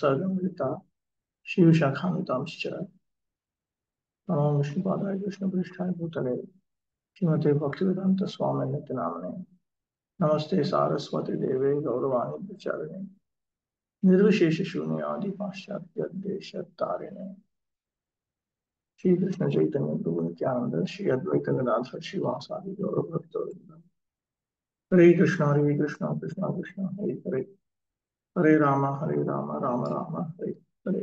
सर्गमृता शिवशाखान्वितांश्च नमो विष्णुपादाय कृष्णपृष्ठाय भूतले श्रीमते भक्तिवेदांत स्वामी नित्य नामने नमस्ते सारस्वती देवे गौरवाणी प्रचारिणे निर्विशेष शून्यादि पाश्चात्य देश तारिणे श्री कृष्ण चैतन्य प्रभु नित्यानंद श्री अद्वैत गदाधर श्रीवासादि गौर भक्तवृंद हरे कृष्ण कृष्ण कृष्ण हरे हरे हरे राम राम राम हरे हरे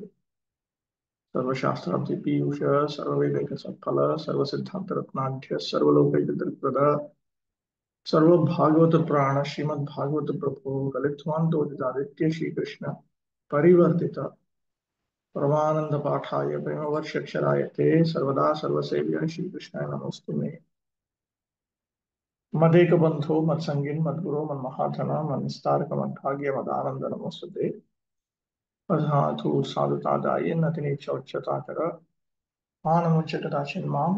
सर्वशास्त्रार्थ पीयूष सर्ववेदैक सत्फल सर्वसिद्धांत रत्नाढ्य सर्वलोकैक दृक्पद सर्वभागवत प्राण श्रीमद् भागवत प्रभु ललित्वांतोदितादित्य श्री कृष्ण परिवर्तित परमानंद पाठाय प्रेमवर्षक्षराय ते सर्वदा सर्वसेव्य श्री कृष्ण नमोस्तु मे मदेक बंधो मत्संगिन मद्गुरो मन्महाधन मन्निस्तारक मद्भाग्य मदानंद नमोस्तुते अधातु साधुतादाय नतिनी चौच्यताकर आनमुच्यकदाचिन्मां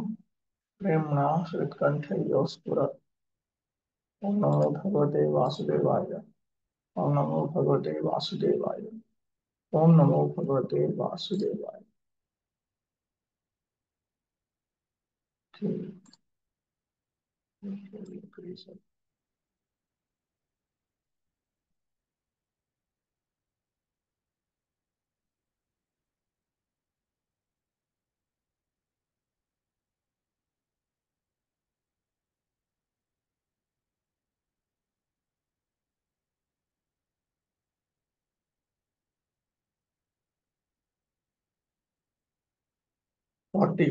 प्रेम्णा हृत्कण्ठयोस्फुर ओम नमो भगवते वासुदेवाय ओम नमो भगवते वासुदेवाय ओम नमो भगवते वासुदेवाय। ठीक। 40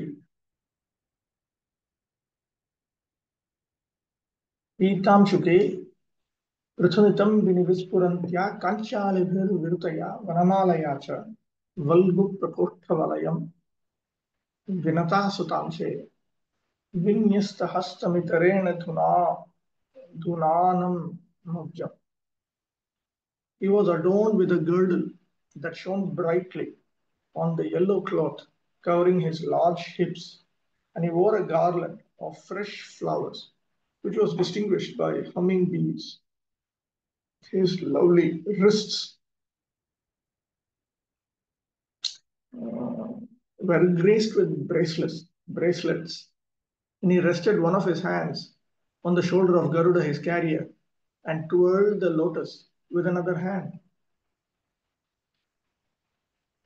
पीतां शुके पृथुनितं विनिविस्फुरन्त्या काञ्चालिभिर्विरुतया वनमालया च वल्गुप्रकोष्ठवलयं Vinata सुतांशे विन्यस्तहस्तमितरेण धुनानं मुग्जम्। He was adorned with a girdle that shone brightly on the yellow cloth covering his large hips, and he wore a garland of fresh flowers, which was distinguished by humming bees. His lovely wrists were graced with bracelets, and he rested one of his hands on the shoulder of Garuda, his carrier, and twirled the lotus with another hand.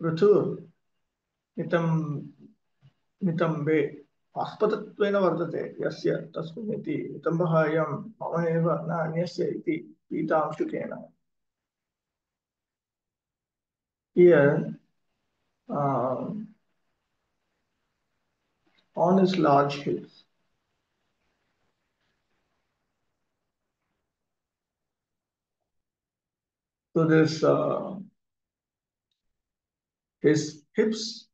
Ruthur nitam नितम्बे आस्पदत्वेन वर्तते यस्य तस्मिन्निति नितम्बः अयं मम एव न अन्यस्य इति पीतांशुकेन। Here, on his large hips, so this his hips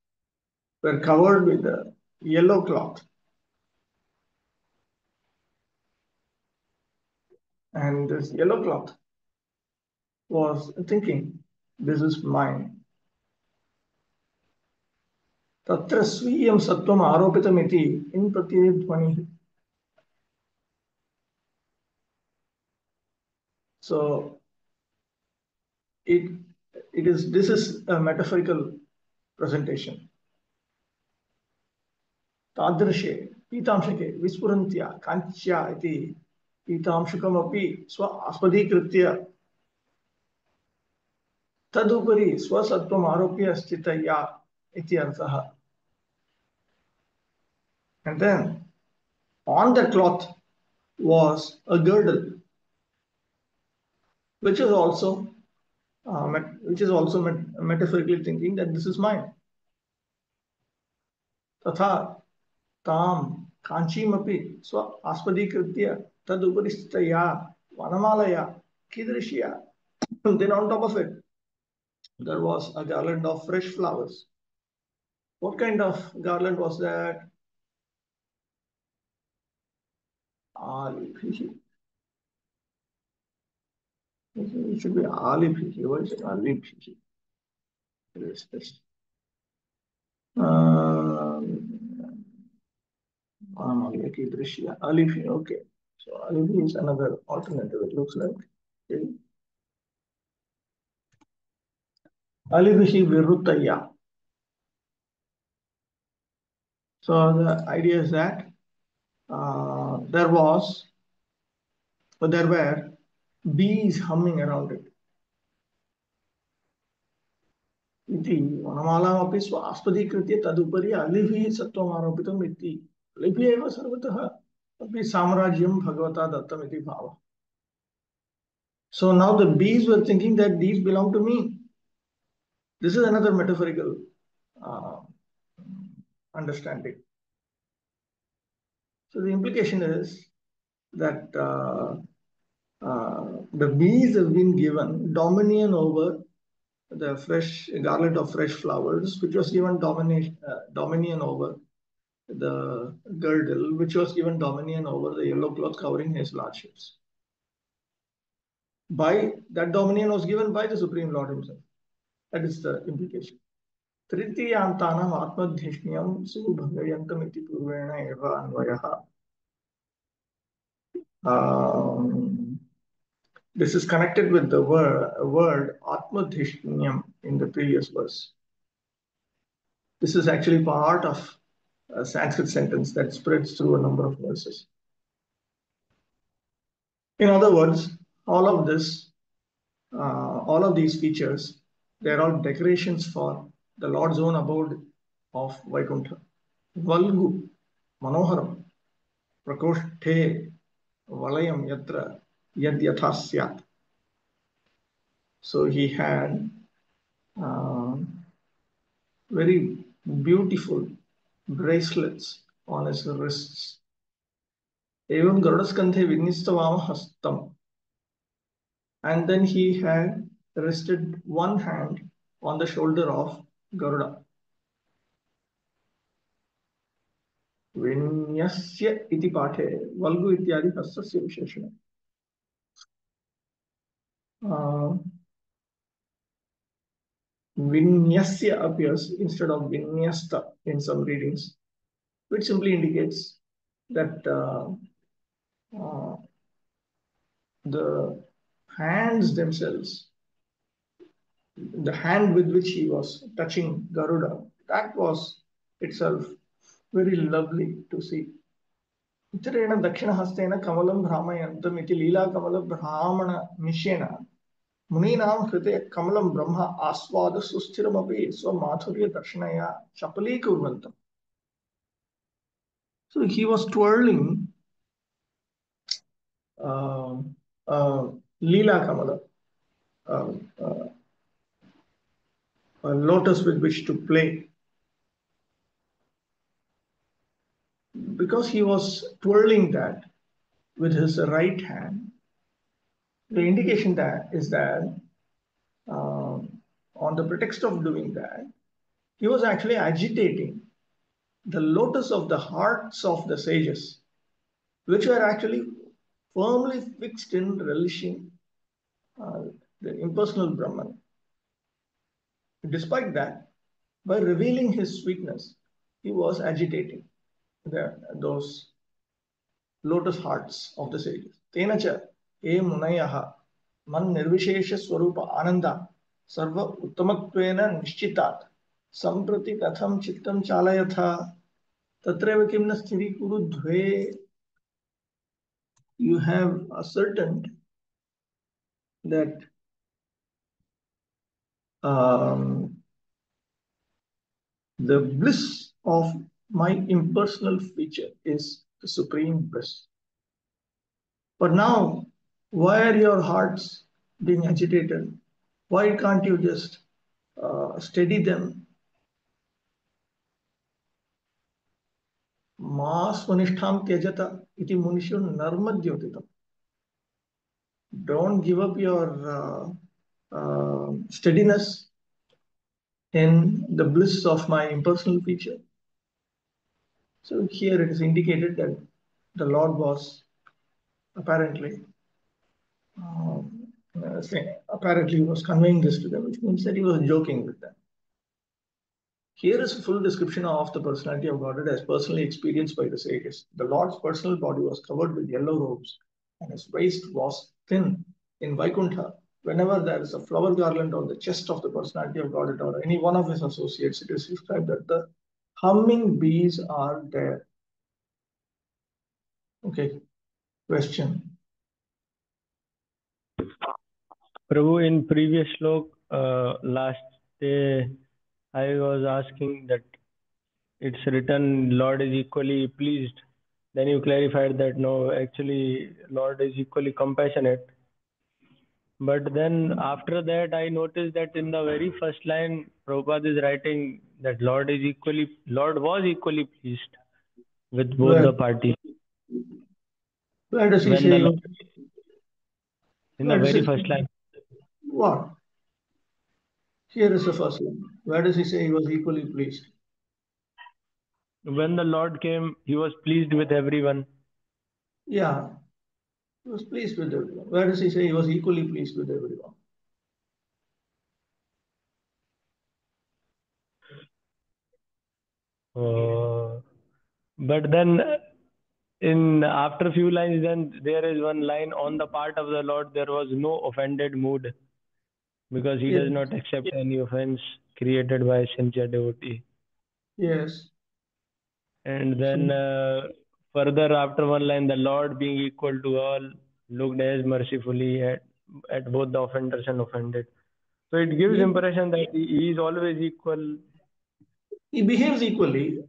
were covered with a yellow cloth, and this yellow cloth was thinking, this is mine. तत्र स्वीयं सत्वम् आरोपितमिति इन प्रत्यय ध्वनिः. So it is, this is a metaphorical presentation. तादृशे पीतांशके विस्फुरन्त्या काञ्च्या इति पीतांशुकमपि स्व आस्पदीकृत्य तदुपरि स्वसत्त्वम् आरोप्य स्थितया इति अर्थः. And then on the cloth was a girdle, which is also metaphorically thinking that this is mine. तथा ताम कांचीमपि स्व आस्पदीकृत्य तदुपरि स्थितया वनमालया कीदृश्या. Then on top of it there was a garland of fresh flowers. What kind of garland was that? Alibhi. It should be alibhi. What is it? Alibhi. This. Alibhi. Okay. So alibhi is another alternative. It looks like. Okay. Alivihi Virutaya. So the idea is that there were bees humming around it. इति वनमालामपि स्वास्पदीकृत्य तदुपरि अलिभिः सत्त्वम् आरोपितम् इति अलिभिः एव सर्वतः अपि साम्राज्यं भगवता दत्तम् इति भावः. So now the bees were thinking that these belong to me. This is another metaphorical uh, understanding. So the implication is that the bees have been given dominion over the fresh garland of fresh flowers, which was given dominion over the girdle, which was given dominion over the yellow cloth covering his lordships. By that dominion was given by the Supreme Lord himself. That is the implication. तृतीयान्तानाम् आत्मधिष्ण्यं सुभगयन्तमिति पूर्वेण एव अन्वयः. This is connected with the word atmadhishnyam in the previous verse. This is actually part of a Sanskrit sentence that spreads through a number of verses. In other words, all of this, all of these features, they're all decorations for the Lord's own abode of Vaikuntha. Valgu, Manoharam, Prakoshthe, Valayam Yatra, Yad Yathasyat. So he had very beautiful bracelets on his wrists. Evam Garudaskanthe Vignistavam Hastam. And then he had rested one hand on the shoulder of Garuda. Vinyasya iti pathe Valgu ityadi hastasya visheshana. Vinyasya appears instead of vinyasta in some readings, which simply indicates that the hands themselves, the hand with which he was touching Garuda, that was itself very lovely to see. Uttareena dakshinahastena kamalam bhramayantam iti leela kamala brahmana nishena muninam krite kamalam brahma aswada susthiramapi swamadhurya darshanaya chapali kurvantam. So he was twirling leela kamala, a lotus with which to play. Because he was twirling that with his right hand, the indication that is that on the pretext of doing that, he was actually agitating the lotus of the hearts of the sages, which were actually firmly fixed in relishing the impersonal Brahman. Despite that, by revealing his sweetness, he was agitating those lotus hearts of the sages. Tenacha e munayaha man nirvishesha swarupa ananda sarva uttamatvena nishchitat samprati katham chittam chalayatha tatreva kimna sthiri kuru dve. You have ascertained that the bliss of my impersonal feature is the supreme bliss. But now, why are your hearts being agitated? Why can't you just steady them? Mas manishtham tyajata iti munishu narmadyotitam. Don't give up your steadiness in the bliss of my impersonal feature. So here it is indicated that the Lord was apparently he was conveying this to them, which means that he was joking with them. Here is a full description of the personality of Godhead as personally experienced by the sages. The Lord's personal body was covered with yellow robes, and his waist was thin in Vaikuntha, whenever there is a flower garland on the chest of the personality of God or any one of his associates, it is described that the humming bees are there. Okay, question. Prabhu, in previous slok, last day, I was asking that it's written Lord is equally pleased. Then you clarified that no, actually Lord is equally compassionate. But then after that, I noticed that in the very first line, Prabhupada is writing that Lord was equally pleased with both Where, the parties. where does he When say the he was, in the where does very it first line, what? Here is the first line. Where does he say he was equally pleased? when the Lord came, he was pleased with everyone. Yeah, he was pleased with everyone. Where does he say he was equally pleased with everyone? But then in after few lines, then there is one line on the part of the Lord, there was no offended mood because he Yes, does not accept any offense created by a sincere devotee. yes. And So then further after one line, the Lord being equal to all looked as mercifully at both the offenders and offended. So it gives he, impression that he is always equal. he behaves equally.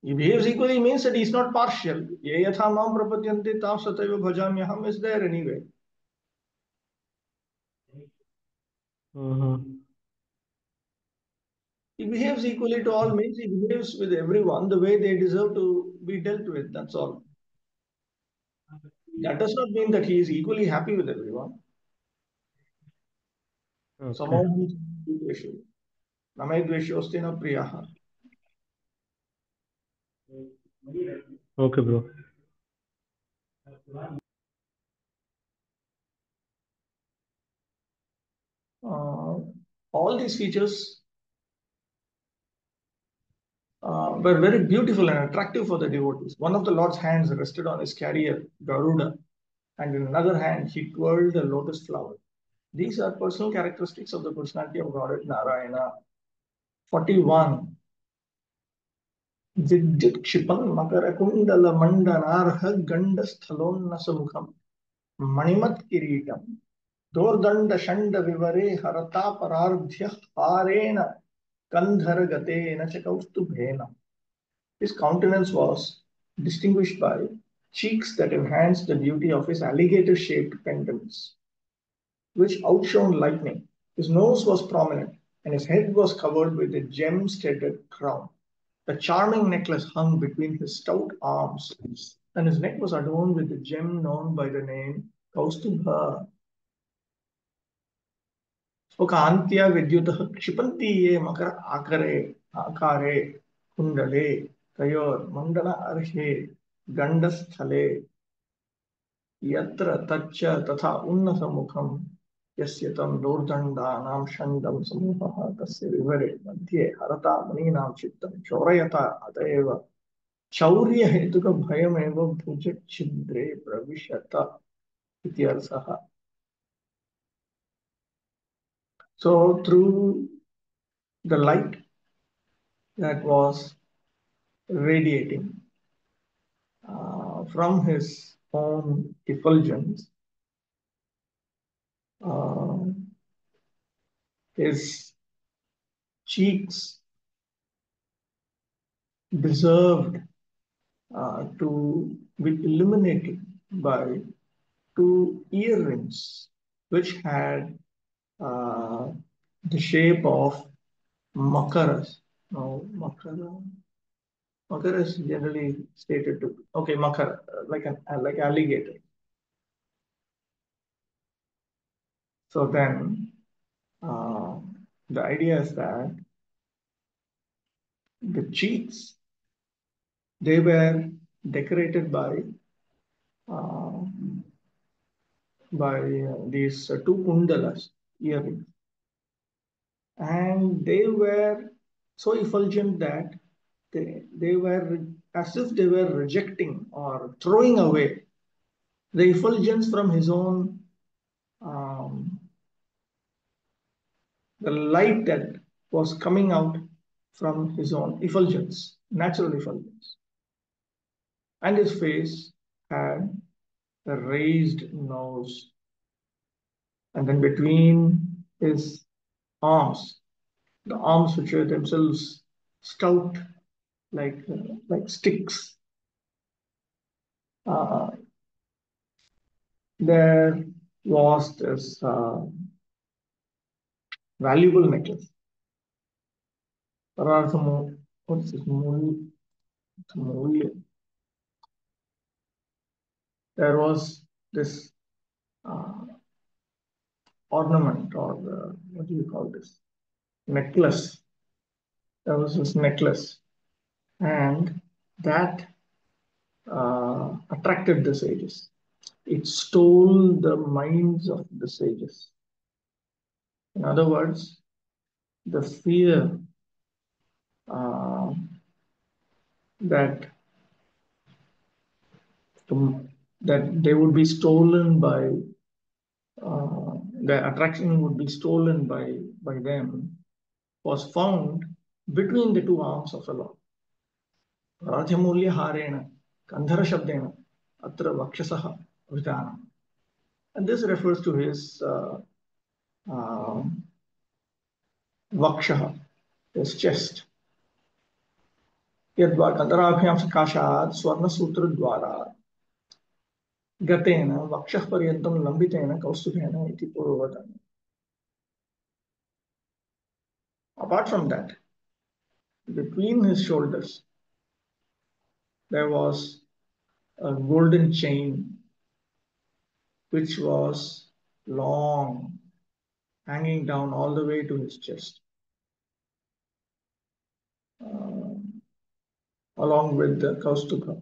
He behaves equally means that he's not partial. Ye yatha mam prapadyante tav sataiva bhajamyaham is there anyway. Mhm. He behaves equally to all means he behaves with everyone the way they deserve to be dealt with. That's all. That does not mean that he is equally happy with everyone. Okay. Samaham dveshu. Namay dveshoste na priyaha. Okay, bro. All these features were very beautiful and attractive for the devotees. One of the Lord's hands rested on his carrier, Garuda, and in another hand he twirled a lotus flower. These are personal characteristics of the personality of Godhead Narayana. 41. Vidyukshipan Makarakundala Mandanarha Gandasthalonasamukham Manimat Kiritam Dordanda Shanda Vivare Harata Parardhya Harena Kandharagatena Chakaustubhena. His countenance was distinguished by cheeks that enhanced the beauty of his alligator-shaped pendants, which outshone lightning. His nose was prominent, and his head was covered with a gem-studded crown. A charming necklace hung between his stout arms, and his neck was adorned with the gem known by the name Kaustubha. Okaantya vidyutah kshipanti ye makar akare kundale tayor mandana arhe gandasthale यत्र तच्च तथा उन्नतमुखं यस्य तं दोर्दण्डानां षण्डं समूहः तस्य विवरे मध्ये हरता मुनीनां चित्तं चोरयता अतएव शौर्यहेतुकभयमेव भुजच्छिद्रे प्रविशत इत्यर्थः. So through the light that was radiating from his own effulgence, uh, his cheeks deserved to be illuminated by two earrings which had uh, the shape of makaras. No, makara. Makara is generally stated to okay, makara like alligator. So then uh, the idea is that the cheeks they were decorated uh, by these two kundalas earrings, and they were so effulgent that they were as if they were rejecting or throwing away the effulgence from his own um, the light that was coming out from his own effulgence, natural effulgence. And his face had a raised nose. And then between his arms, the arms which were themselves stout like sticks, uh, there was this valuable necklace. What's this? There was this uh, ornament, or what do you call this? Necklace. There was this necklace, and that attracted the sages. It stole the minds of the sages. In other words, the fear uh, that that they would be stolen by the attraction would be stolen by them was found between the two arms of the Lord. Rajamulya Kandhara Shabdena, Atra Vakshasaha Vidvan. And this refers to his Vakshaha, his chest. यद्वा कंदराभ्याम सकाशात् स्वर्णसूत्रद्वारा गतेन वक्षः पर्यन्तं लम्बितेन कौस्तुभेन इति पूर्ववदन्. Apart from that, between his shoulders there was a golden chain which was long, hanging down all the way to his chest, along with the kaustubha.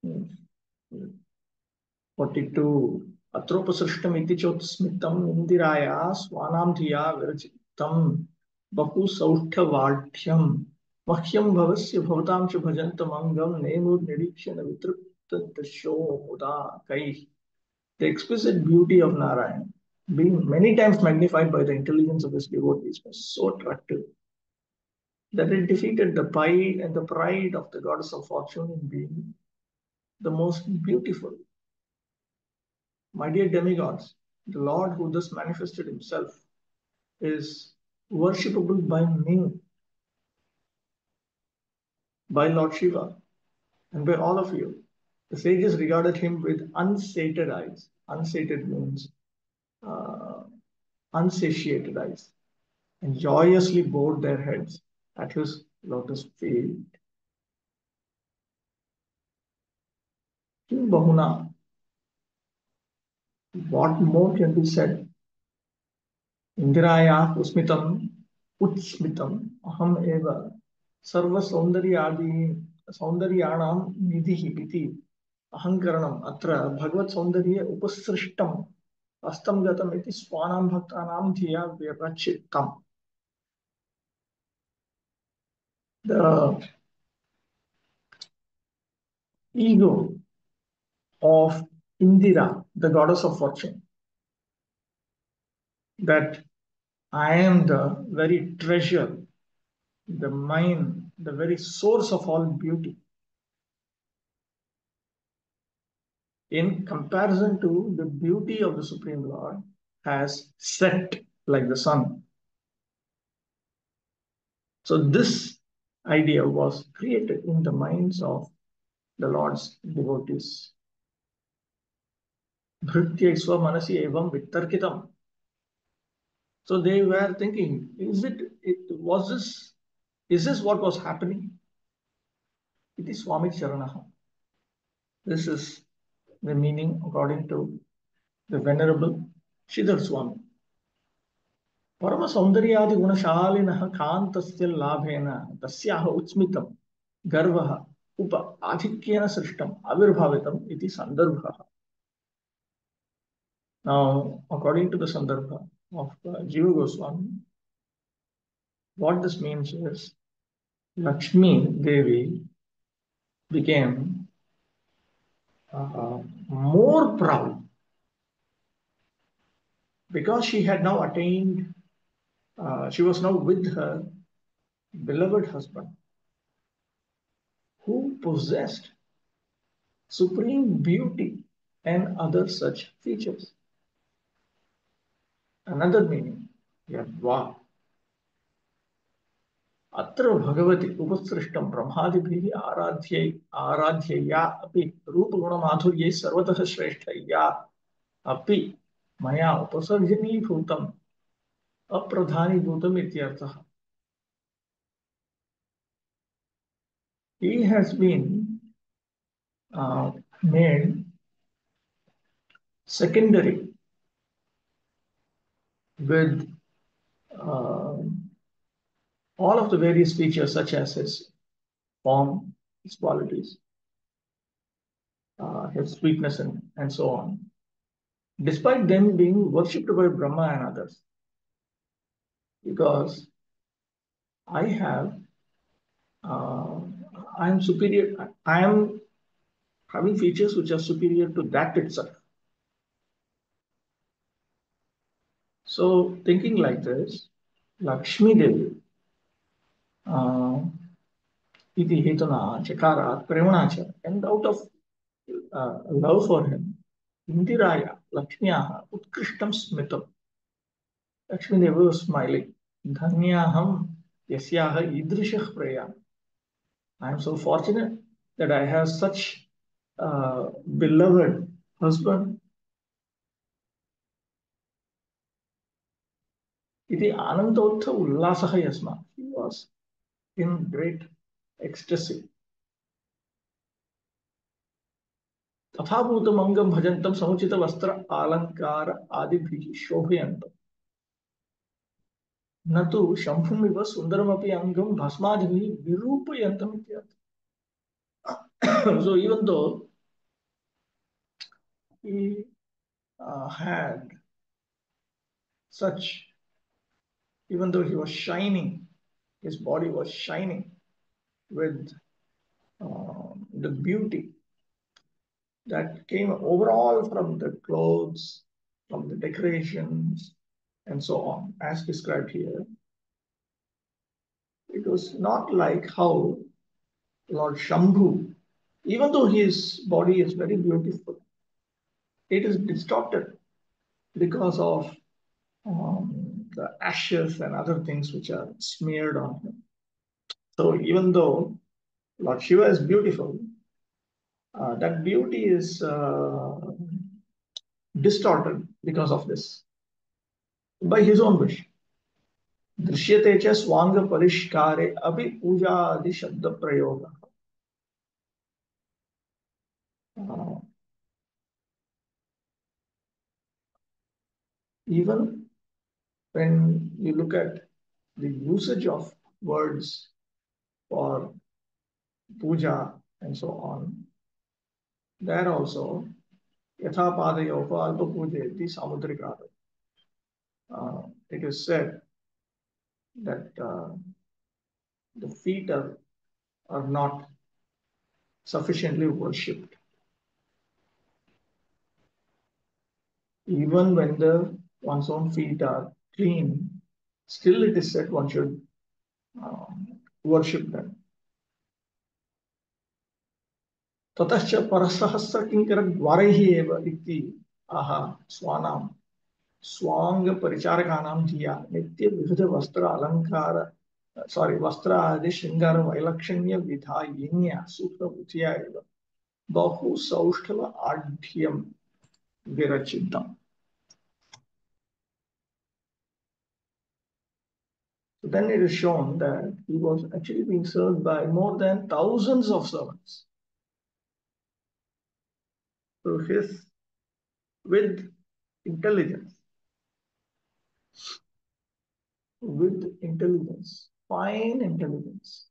Hmm. 42. अत्रोपसृष्टमिति चोत्स्मितम् इन्दिराया स्वानां धिया विरचितम् बहु सौष्ठवाढ्यम् मह्यं भवस्य भवतां च भजन्तमङ्गं नेमुर्निरीक्ष्य न वितृप्तदशो मुदा कैः. The exquisite beauty of Narayana, being many times magnified by the intelligence of his devotees, was so attractive that it defeated the pride of the goddess of fortune in being the most beautiful. My dear demigods, the Lord who thus manifested himself is worshipable by me, by Lord Shiva, and by all of you. The sages regarded him with unsated eyes. Unsated means uh, unsatiated eyes, and joyously bowed their heads at his lotus feet. Kim Bahuna, what more can be said? Indiraya Usmitam Utsmitam Aham Eva Sarva Saundaryanam Nidhi Iti Ahankaranam Atra Bhagavad Saundarya Upasrishtam Astam Gatam Iti Swanam Bhaktanam Dhiya Virachitam. The ego of Indira, the goddess of fortune, that I am the very treasure, the mine, the very source of all beauty, in comparison to the beauty of the Supreme Lord, has set like the sun. So this idea was created in the minds of the Lord's devotees. Bhritya isva manasi evam vittarkitam. So they were thinking, is this what was happening? It is Swami Charanaha. This is the meaning according to the Venerable Sridhar Swami. परम सौंदर्यादि गुणशालिनः कान्तस्य लाभेन तस्याः उच्मितं गर्वः उप आधिक्येन सृष्टम् आविर्भावितम् इति सन्दर्भः. Now, according to the sandarbha of Jiva Goswami, what this means is Lakshmi Devi became more proud because she had now attained, she was now with her beloved husband who possessed supreme beauty and other such features. Another meaning, Yadva. अत्र भगवति उपसृष्टं ब्रह्मादिभिः आराध्यया अपि रूपगुणमाधुर्यै सर्वतः श्रेष्ठया अपि मया उपसर्जनीभूतम् अप्रधानीभूतम् इत्यर्थः. He has been made secondary with uh, all of the various features such as his form, his qualities, his sweetness, and so on, despite them being worshipped by Brahma and others. Because I have, I am superior, I am having features which are superior to that itself. So, thinking like this, Lakshmi Devi, iti hetuna chakara premana cha, and out of love for him, Indiraya Lakshmiyaha utkrishtam smitam. Lakshmi Devi was smiling. Dhanyaham yasyaha idrishah preya. I am so fortunate that I have such beloved husband. Iti anandotha ullasaha yasma. He was in great ecstasy. तथाभूतम अंगम भजंतम समुचित वस्त्र अलंकार आदि भी शोभयंतम न तो शंभुमिव सुंदरमपि अंगम भस्मादिभिः विरूपयन्तम इत्यर्थः. So even though he had such, even though he was shining, his body was shining with the beauty that came overall from the clothes, from the decorations, and so on, as described here. It was not like how Lord Shambhu, even though his body is very beautiful, it is distorted because of the ashes and other things which are smeared on him. So even though Lord Shiva is beautiful, that beauty is distorted because of this, by his own wish. दृश्यते च स्वांग परिष्कारे अपि पूजा आदि शब्द प्रयोग. Even when you look at the usage of words for puja and so on, there also yatha padayopa alpa pujeti samudrikara. It is said that the feet are not sufficiently worshipped. Even when one's own feet are clean, still it is said one should worship them. ततश्च परसहस्र किंकर द्वारैः एव इति आह स्वानाम स्वांग परिचारकानां धिया नित्य विविध वस्त्र अलंकार वस्त्र आदि श्रृंगार वैलक्षण्य विधायिन्या सूत्रबुद्धिया एव बहु सौष्ठव आढ्यम विरचितम्. So then it is shown that he was actually being served by more than thousands of servants. So his, with intelligence, fine intelligence,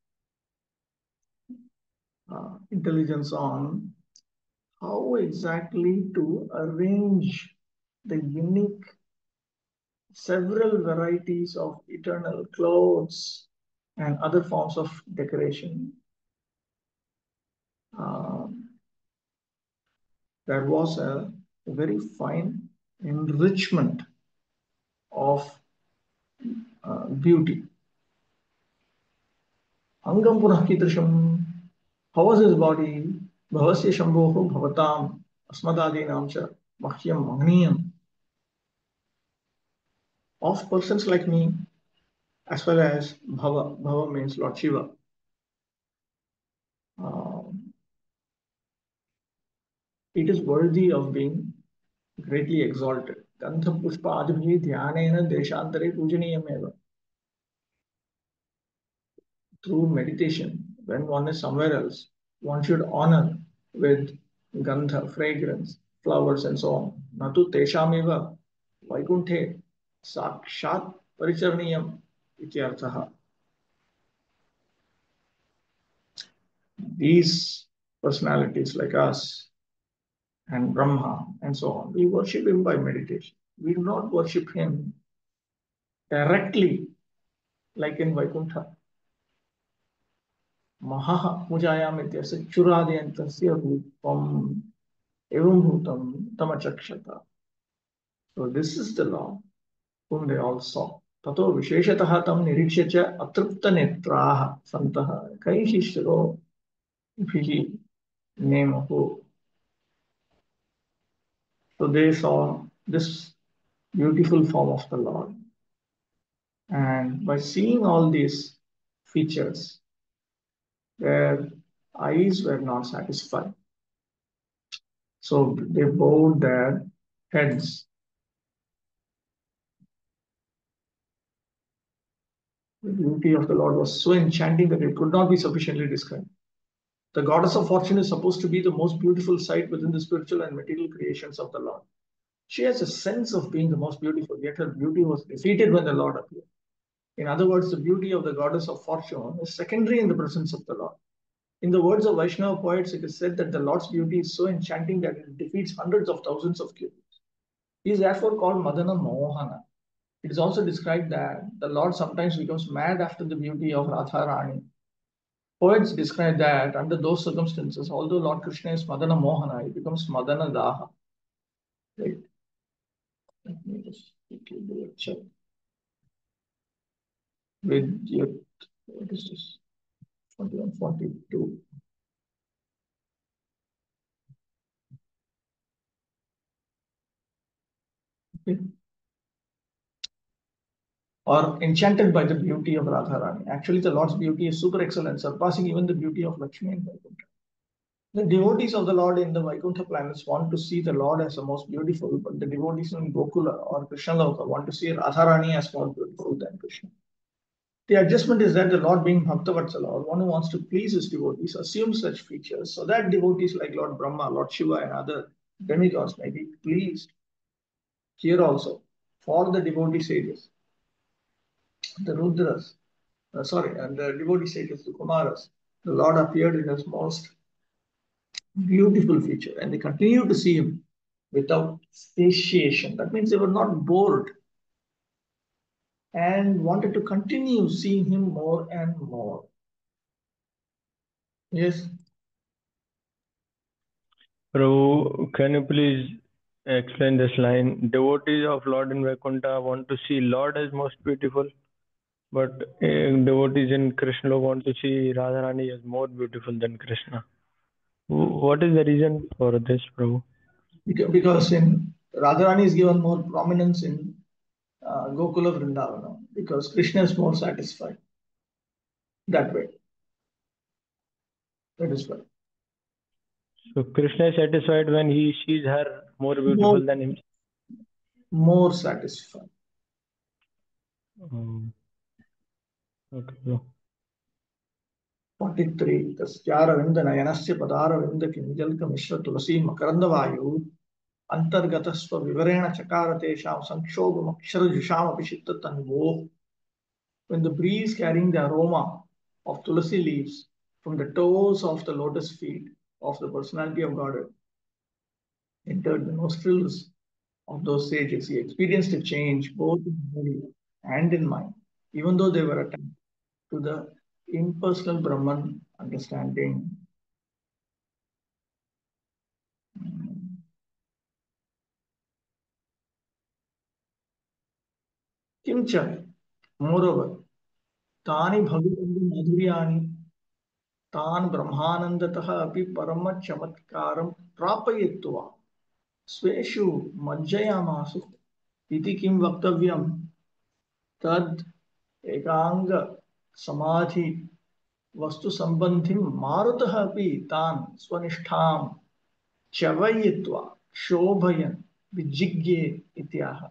intelligence on how exactly to arrange the unique several varieties of eternal clothes and other forms of decoration. there was a very fine enrichment of beauty. Angam punah kidrisham. How was his body? Bhavasya shambhoho bhavatam asmadadinam cha mahyam mahniyam. Of persons like me, as well as Bhava. Bhava means Lord Shiva. It is worthy of being greatly exalted. Gandha pushpa adibhi dhyanena deshantare pujaniyameva. Through meditation, when one is somewhere else, one should honor with gandha, fragrance, flowers, and so on. Natu teshameva vaikunthe sakshat paricharniyam ityarthaha. These personalities like us and Brahma and so on, we worship him by meditation. We do not worship him directly like in Vaikuntha. Maha pujayam ityasya churadeyantasya rupam evam bhutam tamachakshata. So this is the Lord whom they all saw. Tato visheshatah tam nirikshya cha atripta netraha santah kaishishro bhihi nemahu. So they saw this beautiful form of the Lord. And by seeing all these features, their eyes were not satisfied. So they bowed their heads. The beauty of the Lord was so enchanting that it could not be sufficiently described. The goddess of fortune is supposed to be the most beautiful sight within the spiritual and material creations of the Lord. She has a sense of being the most beautiful, yet her beauty was defeated when the Lord appeared. In other words, the beauty of the goddess of fortune is secondary in the presence of the Lord. In the words of Vaishnava poets, it is said that the Lord's beauty is so enchanting that it defeats hundreds of thousands of cupids. He is therefore called Madana Mohana. It is also described that the Lord sometimes becomes mad after the beauty of Radharani. Poets describe that under those circumstances, although Lord Krishna is Madana Mohana, he becomes Madana Daha. Right? Let me just quickly do a check. With your, what is this? 2142. Okay. Or enchanted by the beauty of Radharani. Actually, the Lord's beauty is super excellent, surpassing even the beauty of Lakshmi and Vaikuntha. The devotees of the Lord in the Vaikuntha planets want to see the Lord as the most beautiful, but the devotees in Gokula or Krishna Loka want to see Radharani as more beautiful than Krishna. The adjustment is that the Lord, being Bhaktavatsala, or one who wants to please his devotees, assumes such features so that devotees like Lord Brahma, Lord Shiva, and other demigods may be pleased. Here also, for the devotee sages, the Rudras, and the devotee sages, the Kumaras, the Lord appeared in his most beautiful feature, and they continue to see him without satiation. That means they were not bored and wanted to continue seeing him more and more. Yes. Prabhu, can you please explain this line? Devotees of Lord in Vaikuntha want to see Lord as most beautiful, but devotees in Krishna want to see Radharani as more beautiful than Krishna. What is the reason for this, Prabhu? Because in Radharani is given more prominence in Gokula Vrindavana, because Krishna is more satisfied that way. That is why. So Krishna is satisfied when he sees her more beautiful than himself. More satisfied. Okay. 43. Taskyaravinda nayanasya padaravinda kinjalka mishra tulasi makarandavayu antargatasva vivarena chakaratesham sankshobamakshara abhishitta tanvo. When the breeze carrying the aroma of tulasi leaves from the toes of the lotus feet of the personality of Godhead entered the nostrils of those sages, he experienced a change both in body and in mind, even though they were attached to the impersonal Brahman understanding. Kimcha, moreover, Tani Bhagavati Madhuryani, Tan Brahmanandataha api Parama Chamatkaram Prapayitva, Sveshu Majjayamasu, Iti Kim Vaktavyam, Tad Ekanga Samadhi Vastu Sambandhim Marutah api Tan Swanishtham Chavayitva Shobhayan Vijigye Ityaha.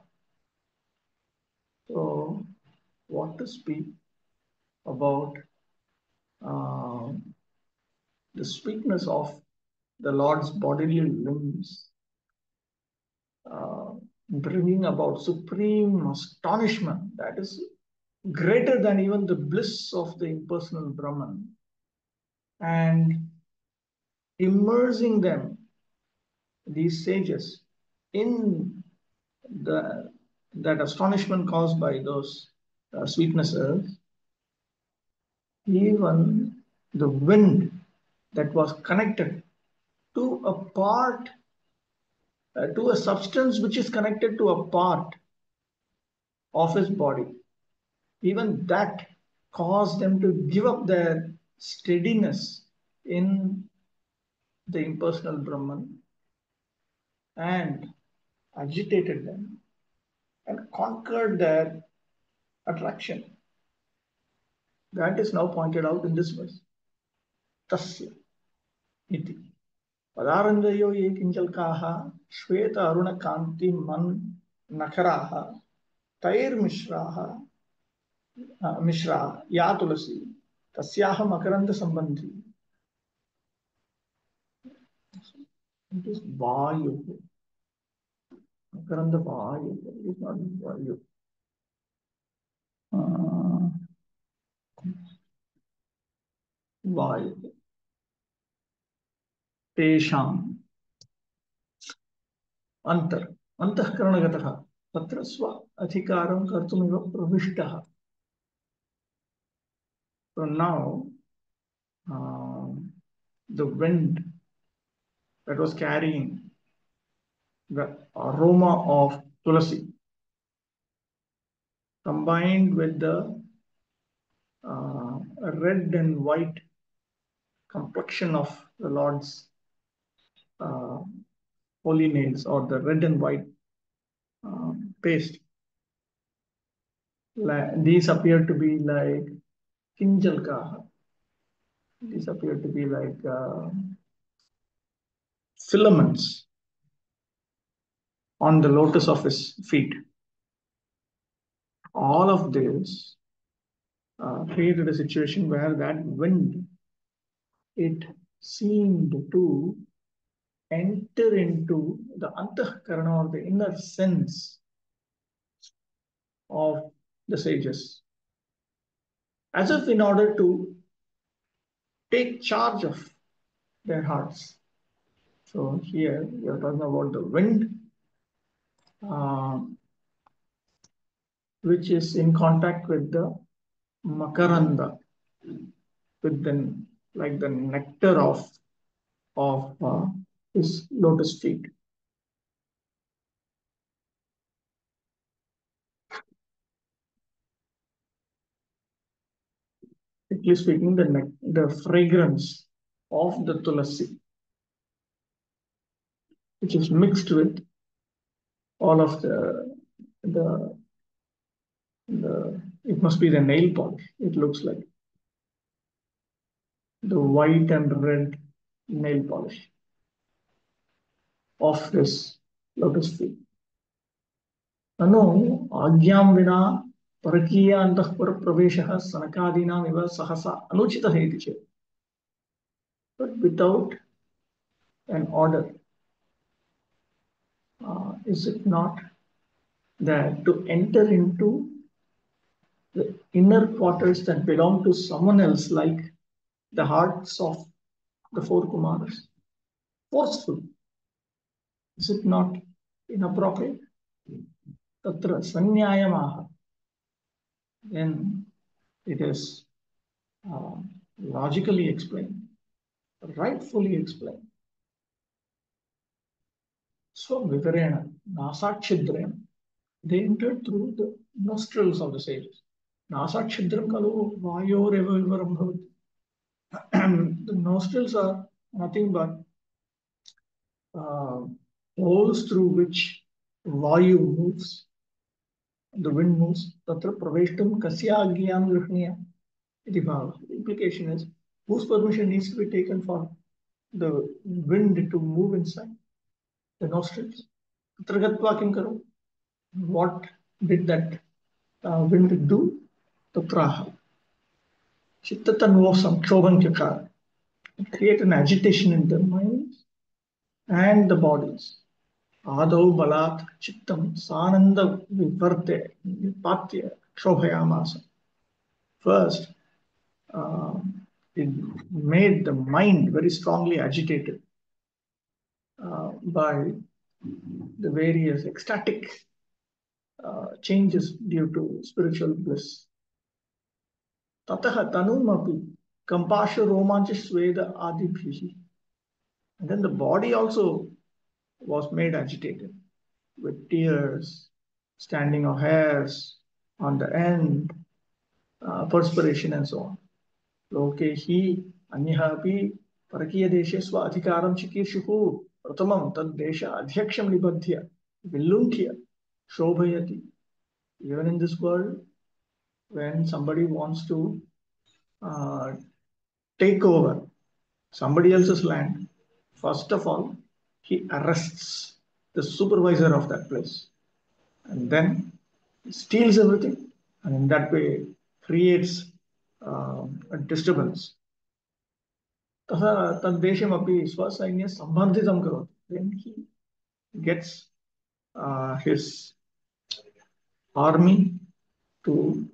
So, what to speak about the sweetness of the Lord's bodily limbs, bringing about supreme astonishment that is greater than even the bliss of the impersonal Brahman, and immersing them, these sages, in that astonishment caused by those sweetnesses. Even the wind that was connected to a part, to a substance which is connected to a part of his body, even that caused them to give up their steadiness in the impersonal Brahman and agitated them and conquered their attraction. That is now pointed out in this verse. Tasya iti. Padarandhayo ye kinjalkaha shweta aruna kanti man nakaraha tair mishraha mishra ya tulasi tasyaha makaranda sambandhi. It is vayu. Makaranda vayu. It is not vayu. Vayu. Tesham. Antar. Antahkaranagataha. Tatra swa adhikaram kartumiva pravishtaha. So now, the wind that was carrying the aroma of tulasi, combined with the red and white complexion of the Lord's holy nails, or the red and white paste. These appear to be like kinjalkaha. These appear to be like filaments on the lotus of his feet. All of this created a situation where that wind, it seemed to enter into the antahkarana, or the inner sense of the sages, as if in order to take charge of their hearts. So here we are talking about the wind, which is in contact with the makaranda, with the, like the nectar of his lotus feet. Strictly speaking, the fragrance of the tulasi, which is mixed with all of the it must be the nail polish. It looks like the white and red nail polish of this lotus feet. Anu agyam vina parakiya antahpura praveshaha sanakadinam iva sahasa anuchitah iti chet. But without an order, is it not that to enter into the inner quarters that belong to someone else, like the hearts of the four Kumaras, forceful? Is it not inappropriate? Tatra sanyayamaha. Then it is logically explained, rightfully explained. Swavivarena, nasachidrena. They entered through the nostrils of the sages. Nasa chidram kalu vayoreva vivaram bhavati. The nostrils are nothing but uh, holes through which vayu moves, the wind moves. Tatra praveshtam kasya agyam grihniya iti bhava. The implication is whose permission needs to be taken for the wind to move inside the nostrils. Tatra gatva kim karo? What did that wind do? Tatraha. Chittatanvo samkshovan kyakar. It create an agitation in the minds and the bodies. Adau balat chittam sananda vivarte nipatya kshobhayamasa. First, uh, it made the mind very strongly agitated by the various ecstatic changes due to spiritual bliss. Tataha tanumapi kampasha romancha sweda adibhihi. And then the body also was made agitated with tears, standing of hairs on the end, perspiration and so on. Loke hi anyaha api parakiya deshe swa adhikaram chikishuhu pratamam tad desha adhyaksham nibadhya villunthya shobhayati. Even in this world, when somebody wants to uh, take over somebody else's land, first of all, he arrests the supervisor of that place and then steals everything and in that way creates a disturbance. तथा तद्देशमपि स्वसैन्य सम्बन्धितं करोति. Then he gets his army to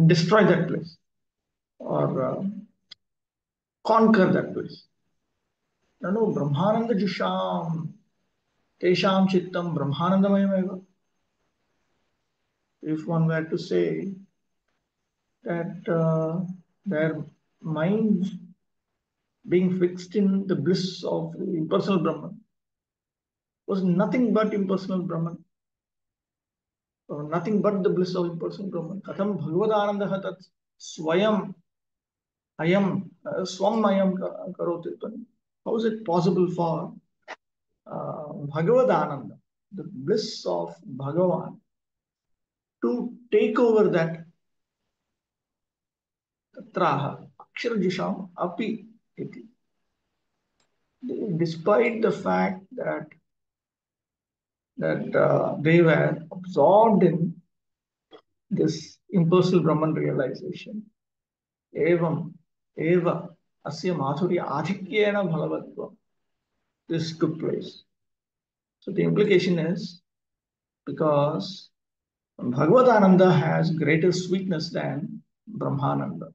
destroy that place or conquer that place. ननु ब्रह्मानन्दजुषां तेषां चित्तं ब्रह्मानन्दमयमेव. If one were to say that their minds being fixed in the bliss of impersonal Brahman was nothing but impersonal Brahman, or nothing but the bliss of impersonal Brahman. Katham Bhagavadanandaha tat swayam ayam swam ayam karoti. How is it possible for Bhagavadananda, the bliss of Bhagavan, to take over that tatraha aksharajusham api iti? Despite the fact that they were absorbed in this impersonal Brahman realization, evam eva asya madhurya adhikyena bhalavatva, this took place. So the implication is because Bhagavatananda has greater sweetness than Brahmananda.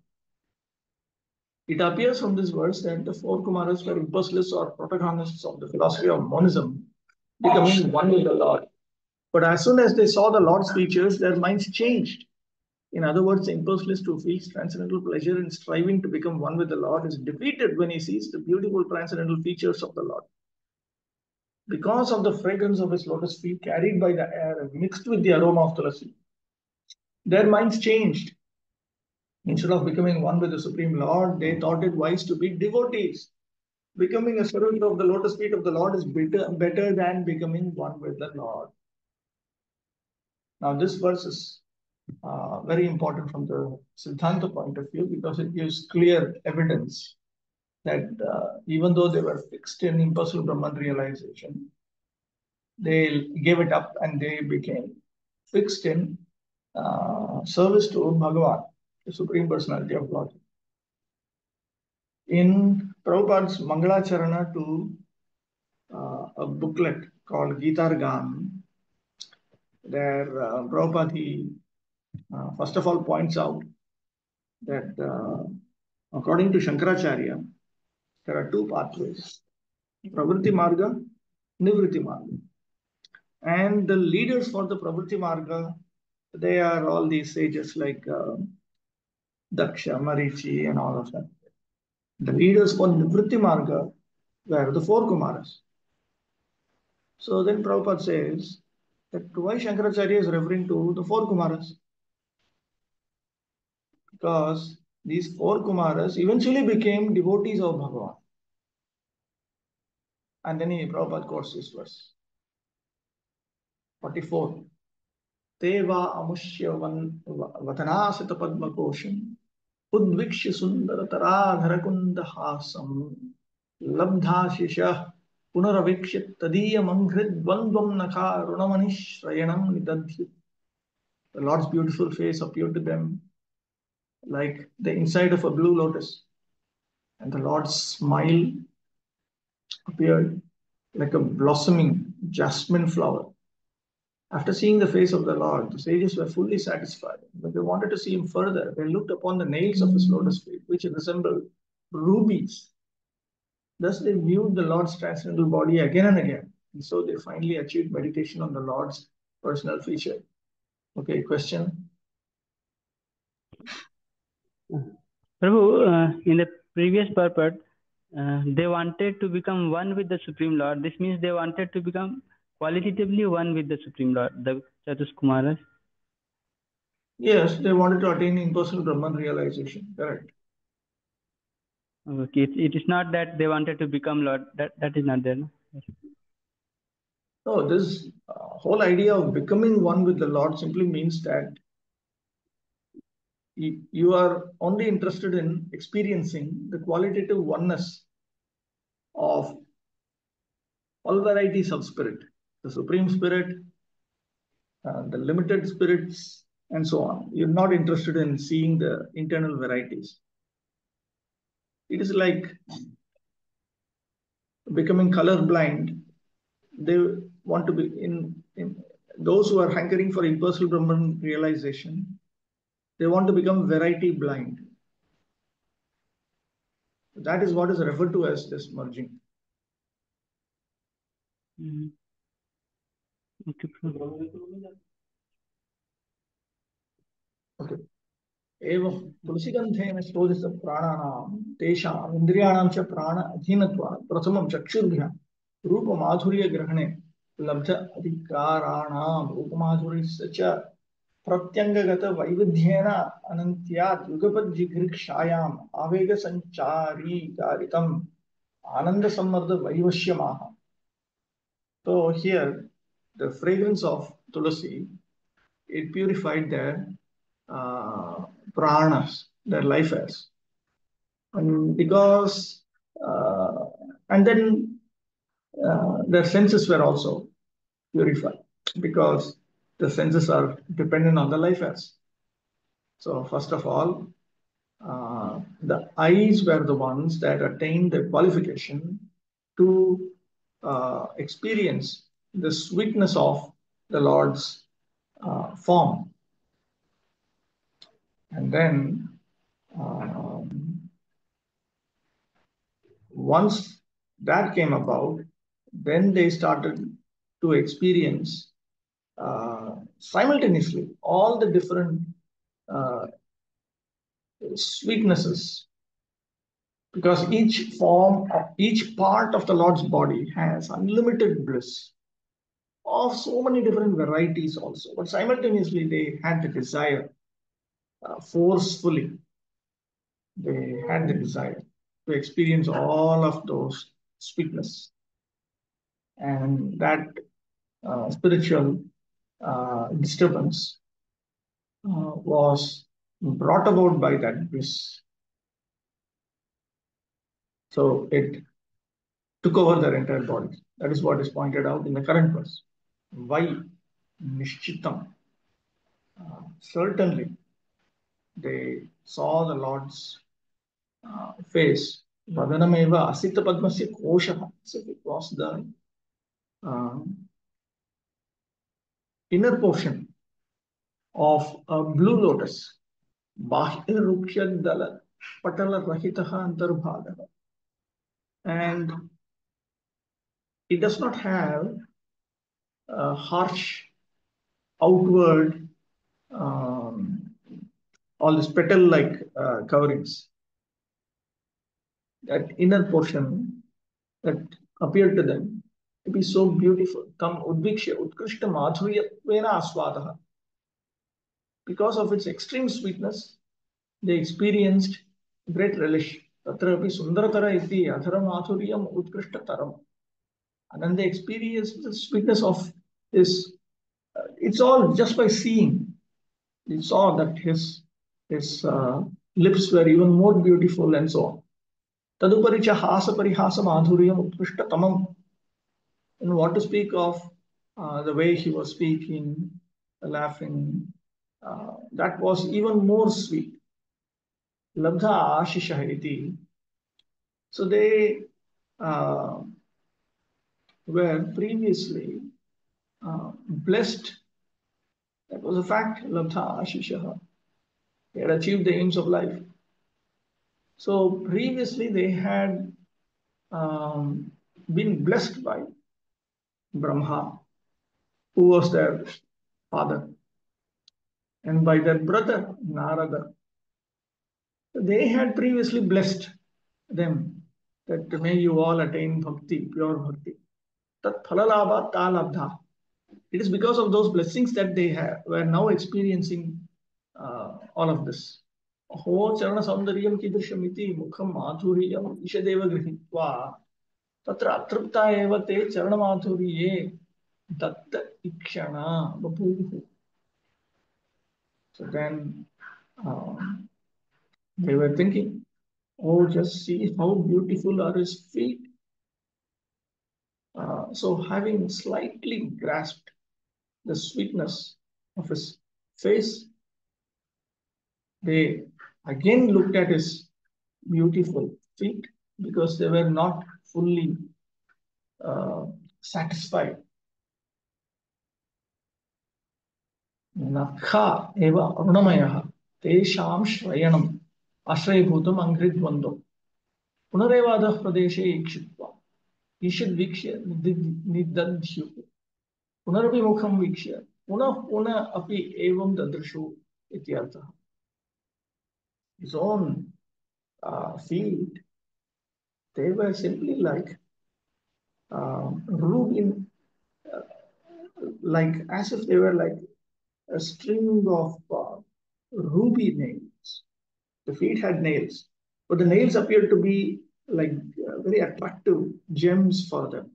It appears from this verse that the four Kumaras were impulseless or protagonists of the philosophy of monism, becoming one with the Lord. But as soon as they saw the Lord's features, their minds changed. In other words, the impulseless who feels transcendental pleasure in striving to become one with the Lord is defeated when he sees the beautiful transcendental features of the Lord. Because of the fragrance of his lotus feet carried by the air mixed with the aroma of tulasi, their minds changed. Instead of becoming one with the Supreme Lord, they thought it wise to be devotees. Becoming a servant of the lotus feet of the Lord is better than becoming one with the Lord. Now, this verse is very important from the Siddhanta point of view because it gives clear evidence that even though they were fixed in impersonal Brahman realization, they gave it up and they became fixed in service to Bhagavan, the Supreme Personality of God. In Prabhupada's Mangalacharana to a booklet called Gitar Gan, there Prabhupada first of all points out that according to Shankaracharya, there are two pathways, Pravritti Marga, Nivritti Marga. And the leaders for the Pravritti Marga, they are all these sages like Daksha, Marichi, and all of them. The leaders for Nivritti Marga were the four Kumaras. So then Prabhupada says that why Shankaracharya is referring to the four Kumaras? Because these four Kumaras eventually became devotees of Bhagavan. And then Prabhupada quotes this verse 44. Teva amushya vatanasita padmakosham udvikshya sundarataradharakundahasam labdhashishah punaravikshit tadiyamangrid nakha runamanish nidadhyut. The Lord's beautiful face appeared to them like the inside of a blue lotus, and the Lord's smile appeared like a blossoming jasmine flower. After seeing the face of the Lord, the sages were fully satisfied. But they wanted to see him further. They looked upon the nails of his lotus feet, which resembled rubies. Thus, they viewed the Lord's transcendental body again and again. And so they finally achieved meditation on the Lord's personal feature. Okay, question? Prabhu, in the previous purport, they wanted to become one with the Supreme Lord. This means they wanted to become qualitatively one with the Supreme Lord, the Chatuskumaras. Yes, they wanted to attain impersonal Brahman realization. Correct. Okay, it is not that they wanted to become Lord. That is not there. No? No, this whole idea of becoming one with the Lord simply means that you are only interested in experiencing the qualitative oneness of all varieties of spirit, the Supreme Spirit, the limited spirits, and so on. You're not interested in seeing the internal varieties. It is like becoming colorblind. They want to be in those who are hankering for impersonal Brahman realization. They want to become variety blind. That is what is referred to as this merging. Okay. Okay. एवं तुलसीगन्धेन शोधित प्राणानां तेषाम् इन्द्रियाणां च प्राण अधीनत्वात् प्रथमं चक्षुर्भ्यां रूपमाधुर्यग्रहणे लब्ध अधिकाराणां रूपमाधुर्यस्य च प्रत्यङ्गगत वैविध्येन अनन्त्यात् युगपज्जिघृक्षायाम् आवेगसञ्चारी कारितम् आनन्दसम्मर्द वैवश्यमाह. So here, the fragrance of tulasi, it purified their pranas, their life airs. And because, and then their senses were also purified because the senses are dependent on the life airs. So, first of all, the eyes were the ones that attained the qualification to experience the sweetness of the Lord's form. And then once that came about, then they started to experience simultaneously all the different sweetnesses, because each form, each part of the Lord's body has unlimited bliss of so many different varieties also. But simultaneously, they had the desire forcefully. They had the desire to experience all of those sweetness. And that spiritual disturbance was brought about by that bliss. So it took over their entire body. That is what is pointed out in the current verse. Why? Nishchitam. Certainly, they saw the Lord's face. Vadanameva asita padmasya koshaha. So it was the inner portion of a blue lotus. Bahya rukshadala patala rahitaha antarbhagaha. And it does not have harsh outward all these petal-like coverings. That inner portion that appeared to them to be so beautiful. Tam udvikshya utkrishta madhuryatvena aswadaha. Because of its extreme sweetness, they experienced great relish. Tatrapi sundaratara iti adhara madhuryam utkrishta. And then they experienced the sweetness of his. It's all just by seeing. They saw that his lips were even more beautiful and so on. Taduparicha hasa parihasa madhuryam utkrishta tamam. And what to speak of the way he was speaking, laughing, that was even more sweet. Labdha ashisha iti. So they uh, were previously blessed. That was a fact. Labdha ashisha. They had achieved the aims of life. So previously they had been blessed by Brahma, who was their father, and by their brother Narada. They had previously blessed them that may you all attain bhakti, pure bhakti. Tat phalalabha talabdha. It is because of those blessings that they were now experiencing all of this. Ho charana saundaryam kidrishamiti mukham madhuriyam ishadeva grihitva तत्र अतृप्ता एव ते चरणमाधुर्ये Dutt इक्षणा बभूवुः. So then they were thinking, oh, just see how beautiful are his feet. So having slightly grasped the sweetness of his face, they again looked at his beautiful feet because they were not fully satisfied. नखा एव अरुणमयः तेषां श्रयणम् आश्रयभूतम् अङ्घ्रिद्वन्द्वौ पुनरेवाधः प्रदेशे ईक्षित्वा ईषद्वीक्ष्य निदध्युः पुनरपि मुखं वीक्ष्य पुनः पुनः अपि एवं ददृशुः इत्यर्थः. His own feet, they were simply like ruby, like as if they were like a string of ruby nails. The feet had nails, but the nails appeared to be like very attractive gems for them.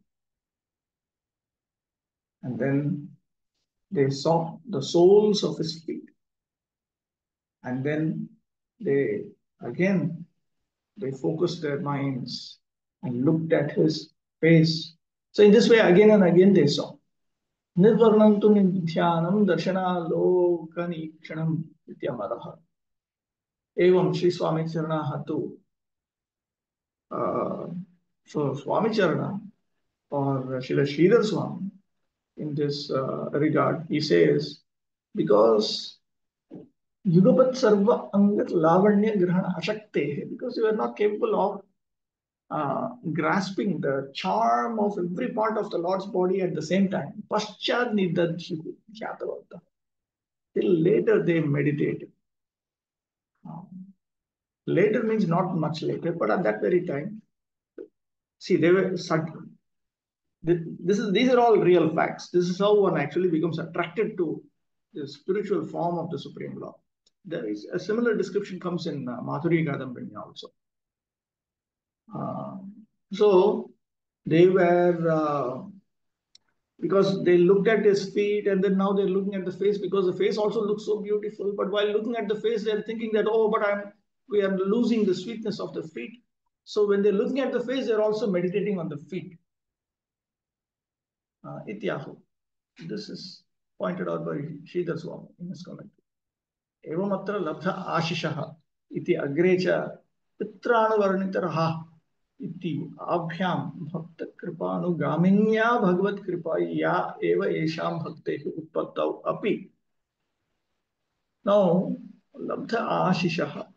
And then they saw the soles of his feet. And then they again they focused their minds and looked at his face. So in this way, again and again they saw. Nirvarnam tu nidhyanam darshanaalokanikshana ityamaraha. Evam Sri Swami Charana tu. So Swami Charana or Srila Sridhar Swami in this regard, he says, because Yugapat Sarva Angat Lavanya Grahana Ashakte, because you are not capable of grasping the charm of every part of the Lord's body at the same time. Paschad Nidadhyu Jatavata. Till later they meditated. Later means not much later, but at that very time, see, they were these are all real facts. This is how one actually becomes attracted to the spiritual form of the Supreme Lord. There is a similar description comes in Madhuri Kadambini also. So they were because they looked at his feet and then now they're looking at the face because the face also looks so beautiful. But while looking at the face, they're thinking that, oh, but we are losing the sweetness of the feet. So when they're looking at the face, they're also meditating on the feet. Ityahu. This is pointed out by Sridhar Swami in his commentary. Evamatra labdha ashishaha iti agrecha pitranuvarnitaraha iti abhyam bhakta kripanugaminnya bhagavad kripaya eva esham bhaktehu utpattau api. Now, labdha ashishaha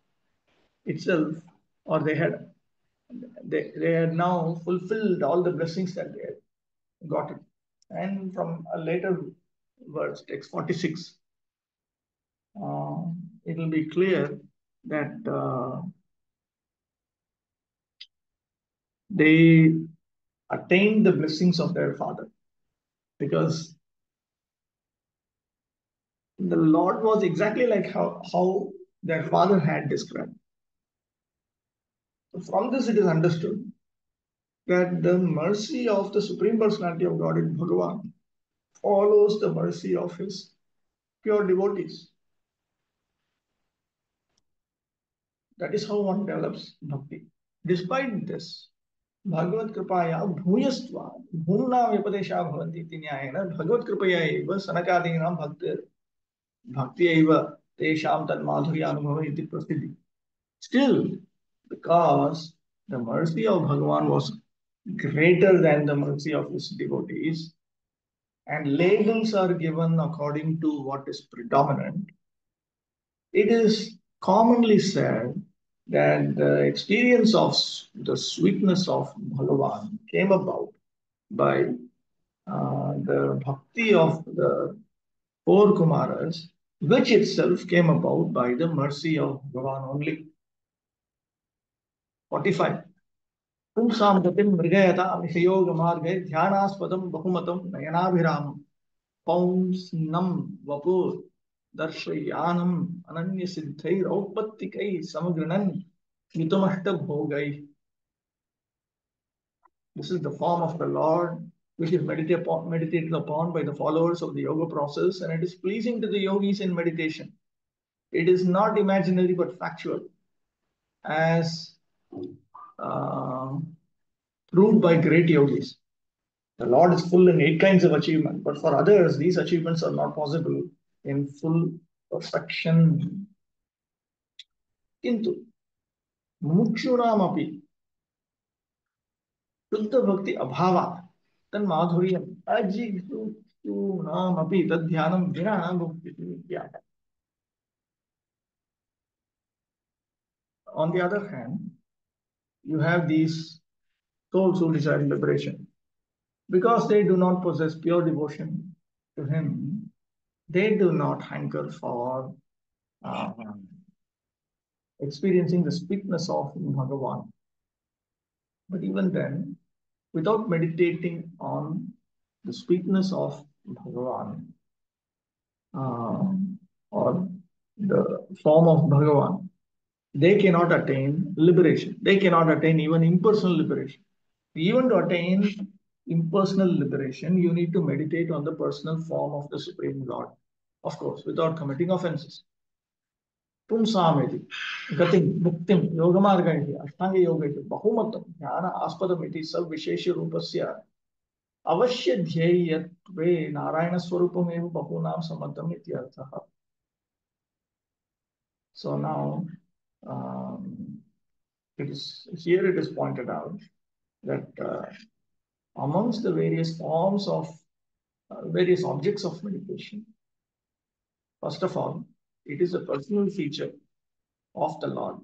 itself, or they had now fulfilled all the blessings that they had gotten. And from a later verse, text 46, it will be clear that they attained the blessings of their father, because the Lord was exactly like how their father had described. So from this, it is understood that the mercy of the Supreme Personality of God in Bhagavan follows the mercy of his pure devotees. That is how one develops bhakti. Despite this, Bhagavad Kripaya bhuyastva bhumna vyupadesha bhavanti iti nyayena Bhagavad Kripaya eva sanakadinam bhakti eva tesham tad madhurya anubhava iti prasiddhi. Still, because the mercy of Bhagavan was greater than the mercy of his devotees, and labels are given according to what is predominant, it is commonly said that the experience of the sweetness of Bhagavan came about by the bhakti of the four Kumaras, which itself came about by the mercy of Bhagavan only. 45. पुंसां गतिं मृगयता विषयोगमार्गे ध्यानास्पदं बहुमतं नयनाभिरामं पौंस्नं वपुर् दर्शयानम् अनन्यसिद्धैरौपत्तिकैः समगृणन् हितमष्टभोगैः. This is the form of the Lord, which is meditated upon by the followers of the yoga process, and it is pleasing to the yogis in meditation. It is not imaginary but factual, as proved by great yogis. The Lord is full in 8 kinds of achievement, but for others, these achievements are not possible in full perfection. Kintu mukshunamapi शुद्ध भक्ति अभावात् तन माधुर्यम अजिगुषुणामपि तद ध्यानम विना भुक्तिः. On the other hand, you have these souls who desire liberation. Because they do not possess pure devotion to him, they do not hanker for experiencing the sweetness of Bhagavan. But even then, without meditating on the sweetness of Bhagavan or the form of Bhagavan, they cannot attain liberation. They cannot attain even impersonal liberation. Even to attain impersonal liberation, you need to meditate on the personal form of the Supreme Lord, of course, without committing offenses. पुंसामेति गतिं मुक्तिं योगमार्गैः अष्टाङ्गयोगैः बहुमतं ज्ञान आस्पदमिति सविशेषरूपस्य अवश्य ध्येयत्वे नारायणस्वरूपमेव बहूनां सम्मतम् इत्यर्थः. So now it is pointed out that amongst the various forms of various objects of meditation, first of all, it is a personal feature of the Lord,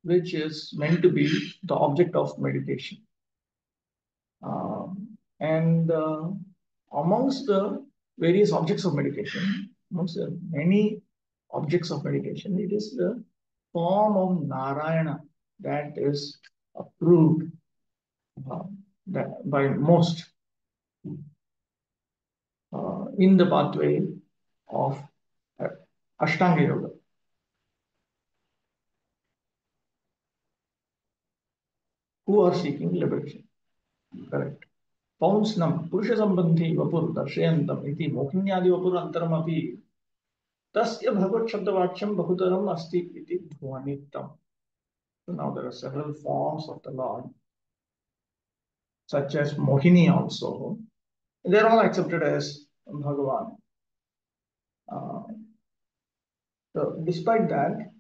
which is meant to be the object of meditation. And amongst the various objects of meditation, amongst the many objects of meditation, it is the form of Narayana that is approved by most in the pathway of Ashtanga Yoga. Who are seeking liberation. Correct. Paunsnam Purusha Sambandhi Vapur Darshayantam iti Mohinyadi Vapur Antaramapi Tasya Bhagavad Shabdavacham Bahutaram Asti iti Dhvanitam. So now there are several forms of the Lord, such as Mohini also. They are all accepted as Bhagavan. So despite that,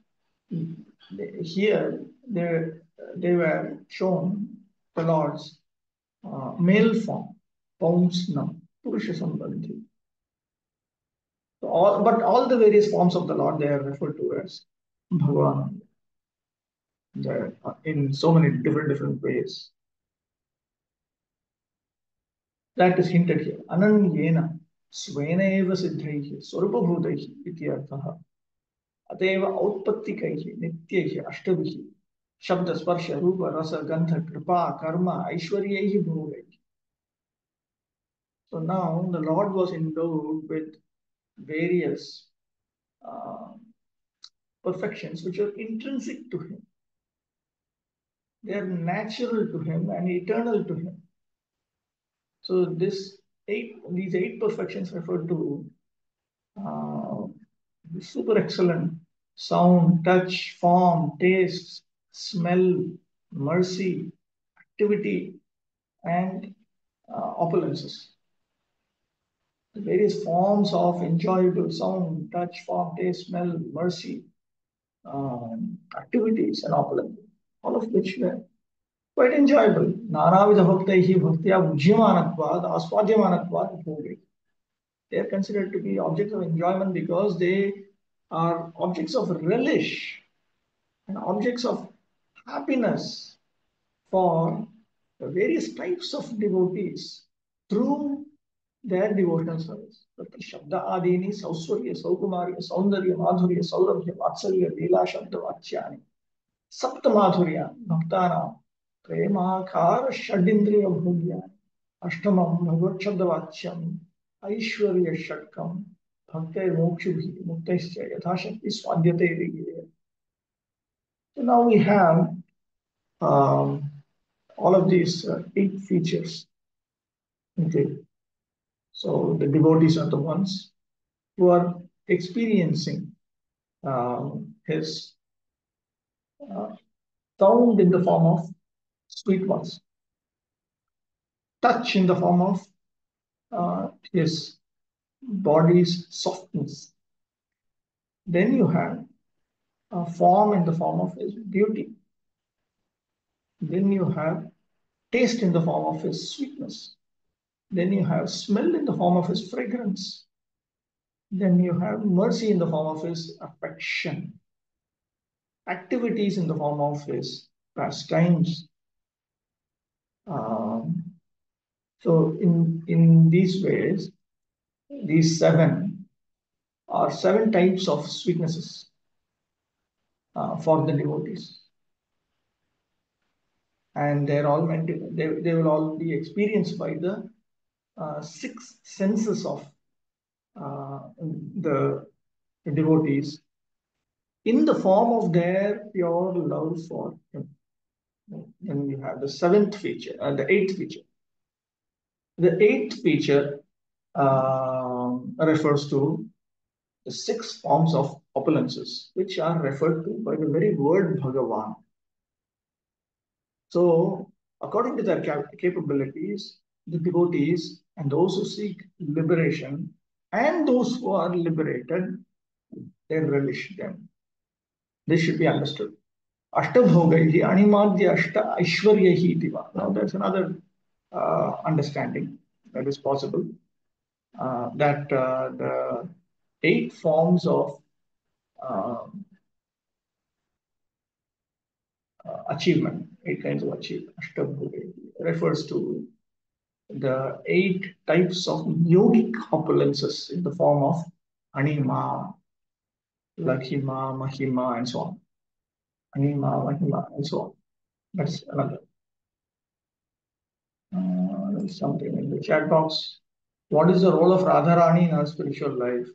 here they were shown the Lord's male form, Paunsnam, Purusha Sambandhi. So but all the various forms of the Lord, they are referred to as Bhagavan in so many different ways. That is hinted here. Ananyena svena eva siddhaihi swarupabhutaihi iti arthaha. Ateva outpattikaihi nityaihi ashtavihi shabda sparsha rupa rasa gandha kripa karma aishwaryaihi bhogaihi. So now the Lord was endowed with various perfections which are intrinsic to him. They are natural to him and eternal to him. So these eight perfections refer to uh, super excellent sound, touch, form, taste, smell, mercy, activity, and opulences. The various forms of enjoyable sound, touch, form, taste, smell, mercy, activities, and opulences, all of which were quite enjoyable. Nanavidha bhaktaihi bhaktya ujyamanatvad aswadyamanatvad bhoge. They are considered to be objects of enjoyment because they are objects of relish and objects of happiness for the various types of devotees through their devotional service. Shabda adini sausvarya saukumarya saundarya madhurya saurabhya vatsalya leela shabda vachyani sapta madhurya bhaktana premakar shadindriya bhugya अष्टमं भगवत्शब्दवाच्यम ऐश्वर्य षट्कम भक्ते मोक्षुभि मुक्तैश्च यथाशक्ति स्वाद्यते विज्ञेय. So now we have all of these eight features. Okay, so the devotees are the ones who are experiencing his sound in the form of sweet ones, touch in the form of his body's softness. Then you have a form in the form of his beauty. Then you have taste in the form of his sweetness. Then you have smell in the form of his fragrance. Then you have mercy in the form of his affection. Activities in the form of his pastimes. So in these ways, these seven are seven types of sweetnesses for the devotees. And they're all meant to, they will all be experienced by the six senses of the devotees in the form of their pure love for him. Then we have the seventh feature, the eighth feature. The eighth feature refers to the six forms of opulences, which are referred to by the very word Bhagavan. So, according to their capabilities, the devotees and those who seek liberation and those who are liberated, they relish them. This should be understood. Ashtabhogaihi animadya ashta aishwaryahi diva. Now, there's another understanding that is possible, that the eight forms of achievement, eight kinds of achievement, Ashtabhogaihi, refers to the eight types of yogic opulences in the form of anima, laghima, mahima, and so on. Anima, mahima, and so on. That's another. There's something in the chat box. What is the role of Radharani in our spiritual life?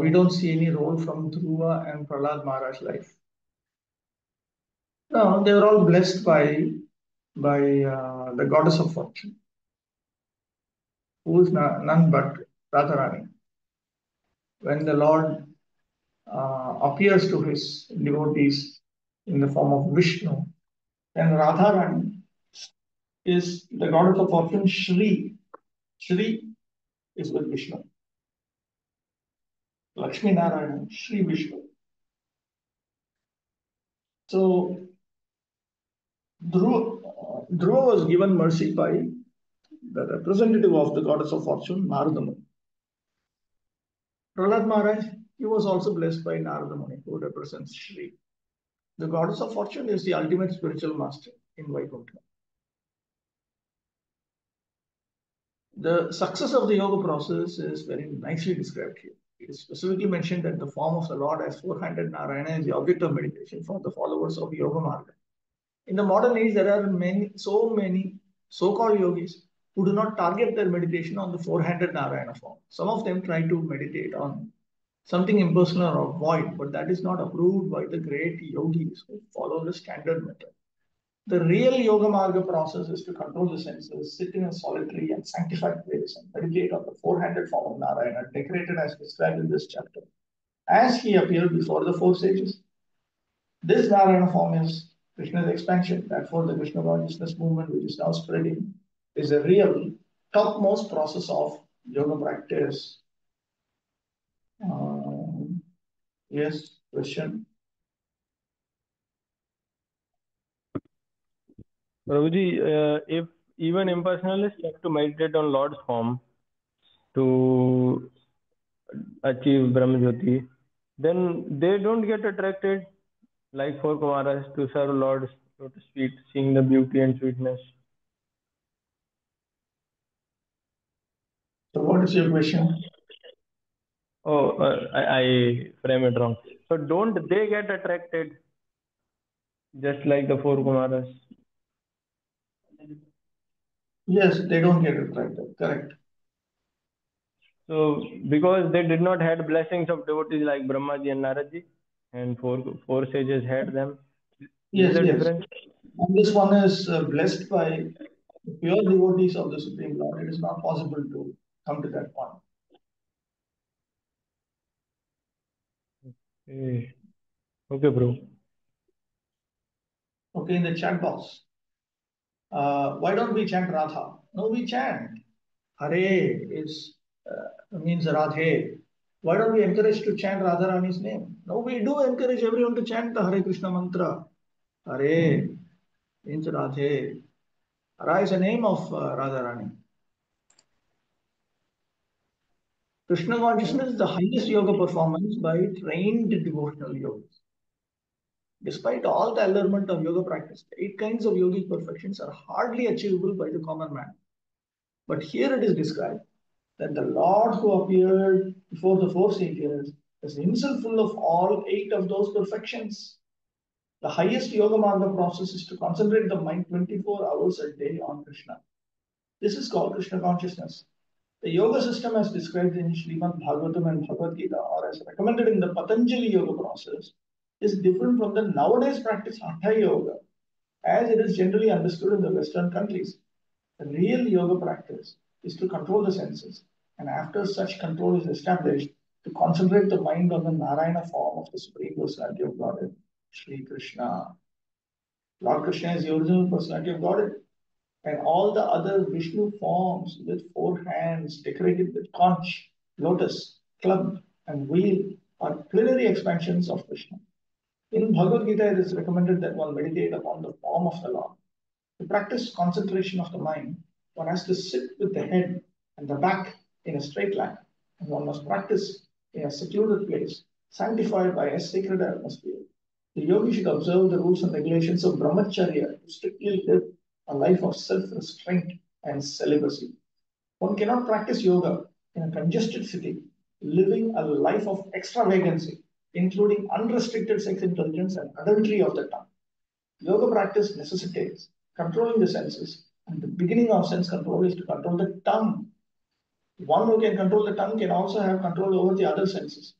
We don't see any role from Dhruva and Prahlad Maharaj's life. No, they were all blessed by the goddess of fortune, who is none but Radharani. When the Lord appears to his devotees in the form of Vishnu, then Radharani is the goddess of fortune, Shri. Shri is with Vishnu. Lakshmi Narayana, Shri Vishnu. So Dhruva was given mercy by the representative of the goddess of fortune, Narada Muni. Prahlad Maharaj, he was also blessed by Narada Muni, who represents Shri. The goddess of fortune is the ultimate spiritual master in Vaikuntha. The success of the yoga process is very nicely described here. It is specifically mentioned that the form of the Lord as four-handed Narayana is the object of meditation for the followers of Yoga Marga. In the modern age, there are so many so-called yogis who do not target their meditation on the four-handed Narayana form. Some of them try to meditate on something impersonal or void, but that is not approved by the great yogis who follow the standard method. The real Yoga Marga process is to control the senses, sit in a solitary and sanctified place, and meditate on the four-handed form of Narayana, decorated as described in this chapter, as he appeared before the four sages. This Narayana form is Krishna's expansion. Therefore, the Krishna consciousness movement, which is now spreading, is a real topmost process of yoga practice. Yes, question. Prabhuji, if even impersonalists have to meditate on Lord's form to achieve Brahmajyoti, then they don't get attracted like four Kumaras to serve Lord's lotus feet, seeing the beauty and sweetness. So, what is your question? Oh, I frame it wrong. So, don't they get attracted just like the four Kumaras? Yes, they don't get attracted. Correct. So, because they did not had blessings of devotees like Brahmaji and Naraji, and four sages had them. Yes, Is there yes. difference? And this one is blessed by the pure devotees of the Supreme Lord. It is not possible to come to that point. Okay, bro. Okay, in the chat box. Why don't we chant Radha? No, we chant. Hare is means Radhe. Why don't we encourage to chant Radharani's name? No, we do encourage everyone to chant the Hare Krishna mantra. Hare means Radhe. Hara is a name of Radharani. Krishna consciousness is the highest yoga performance by trained devotional yogis. Despite all the allurement of yoga practice, 8 kinds of yogic perfections are hardly achievable by the common man. But here it is described that the Lord who appeared before the four sages is himself full of all 8 of those perfections. The highest yoga marga process is to concentrate the mind 24 hours a day on Krishna. This is called Krishna consciousness. The yoga system as described in Srimad Bhagavatam and Bhagavad Gita, or as recommended in the Patanjali yoga process, is different from the nowadays practice Hatha yoga, as it is generally understood in the Western countries. The real yoga practice is to control the senses, and after such control is established, to concentrate the mind on the Narayana form of the Supreme Personality of Godhead, Sri Krishna. Lord Krishna is the original personality of Godhead, and all the other Vishnu forms with 4 hands decorated with conch, lotus, club, and wheel are plenary expansions of Krishna. In Bhagavad Gita, it is recommended that one meditate upon the form of the Lord. To practice concentration of the mind, one has to sit with the head and the back in a straight line, and one must practice in a secluded place, sanctified by a sacred atmosphere. The yogi should observe the rules and regulations of brahmacharya to strictly live a life of self-restraint and celibacy. One cannot practice yoga in a congested city, living a life of extravagancy, including unrestricted sex indulgence and adultery of the tongue. Yoga practice necessitates controlling the senses, and the beginning of sense control is to control the tongue. One who can control the tongue can also have control over the other senses.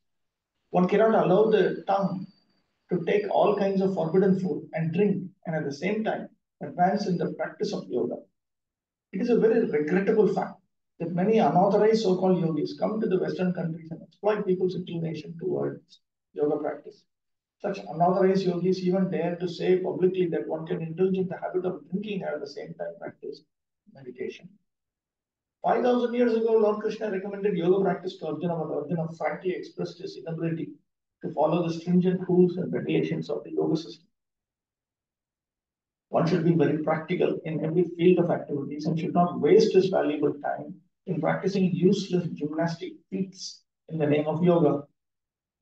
One cannot allow the tongue to take all kinds of forbidden food and drink, and at the same time advance in the practice of yoga. It is a very regrettable fact that many unauthorized so-called yogis come to the Western countries and exploit people's inclination towards yoga practice. Such unauthorized yogis even dare to say publicly that one can indulge in the habit of drinking and at the same time practice meditation. 5,000 years ago, Lord Krishna recommended yoga practice to Arjuna, but Arjuna frankly expressed his inability to follow the stringent rules and regulations of the yoga system. One should be very practical in every field of activities and should not waste his valuable time in practicing useless gymnastic feats in the name of yoga.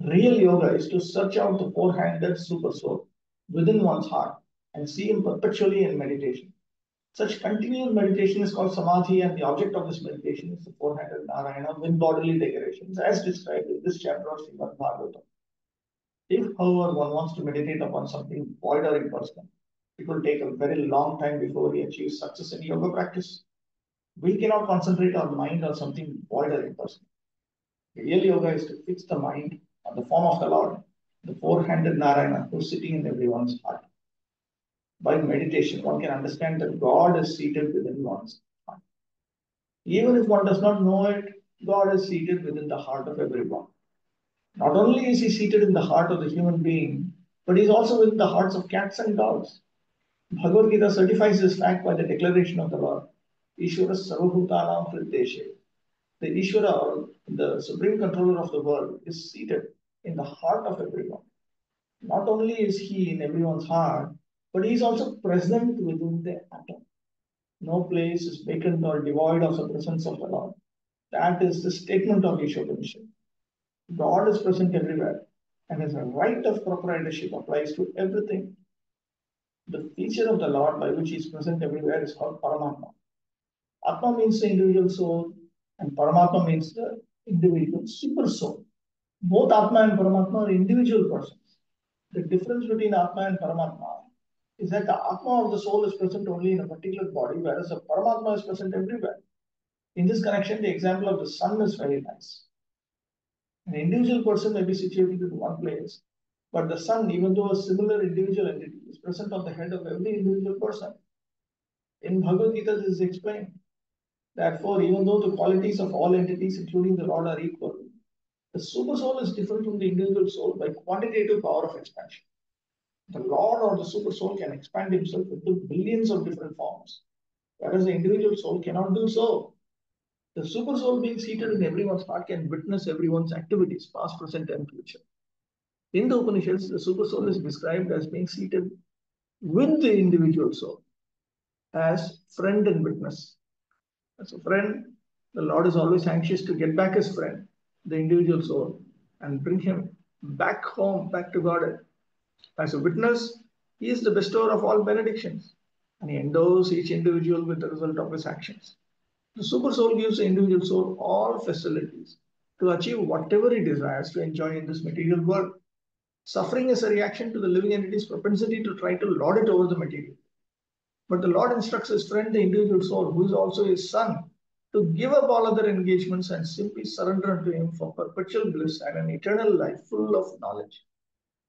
Real yoga is to search out the four-handed super soul within one's heart and see him perpetually in meditation. Such continual meditation is called samadhi, and the object of this meditation is the four-handed Narayana with bodily decorations, as described in this chapter of Srimad Bhagavatam. If, however, one wants to meditate upon something void or impersonal, it will take a very long time before he achieves success in yoga practice. We cannot concentrate our mind on something void or impersonal. Real yoga is to fix the mind on the form of the Lord, the four-handed Narayana who is sitting in everyone's heart. By meditation, one can understand that God is seated within one's heart. Even if one does not know it, God is seated within the heart of everyone. Not only is He seated in the heart of the human being, but He is also within the hearts of cats and dogs. Bhagavad Gita certifies this fact by the declaration of the Lord, Ishvara Sarvabhutanam Hrideshe. The Ishvara, or the supreme controller of the world, is seated in the heart of everyone. Not only is He in everyone's heart, but He is also present within the atom. No place is vacant or devoid of the presence of the Lord. That is the statement of Ishopanishad. God is present everywhere, and His right of proprietorship applies to everything. The feature of the Lord by which He is present everywhere is called Paramatma. Atma means the individual soul, and Paramatma means the individual super soul. Both Atma and Paramatma are individual persons. The difference between Atma and Paramatma is that the Atma of the soul is present only in a particular body, whereas the Paramatma is present everywhere. In this connection, the example of the sun is very nice. An individual person may be situated in one place, but the sun, even though a similar individual entity, is present on the head of every individual person. In Bhagavad Gita, this is explained. Therefore, even though the qualities of all entities, including the Lord, are equal, the super soul is different from the individual soul by quantitative power of expansion. The Lord or the super soul can expand himself into billions of different forms, whereas the individual soul cannot do so. The super soul being seated in everyone's heart can witness everyone's activities, past, present, and future. In the Upanishads, the super soul is described as being seated with the individual soul as friend and witness. As a friend, the Lord is always anxious to get back his friend, the individual soul, and bring him back home, back to Godhead. As a witness, he is the bestower of all benedictions, and he endows each individual with the result of his actions. The super soul gives the individual soul all facilities to achieve whatever he desires to enjoy in this material world. Suffering is a reaction to the living entity's propensity to try to lord it over the material. But the Lord instructs his friend, the individual soul, who is also his son, to give up all other engagements and simply surrender unto him for perpetual bliss and an eternal life full of knowledge.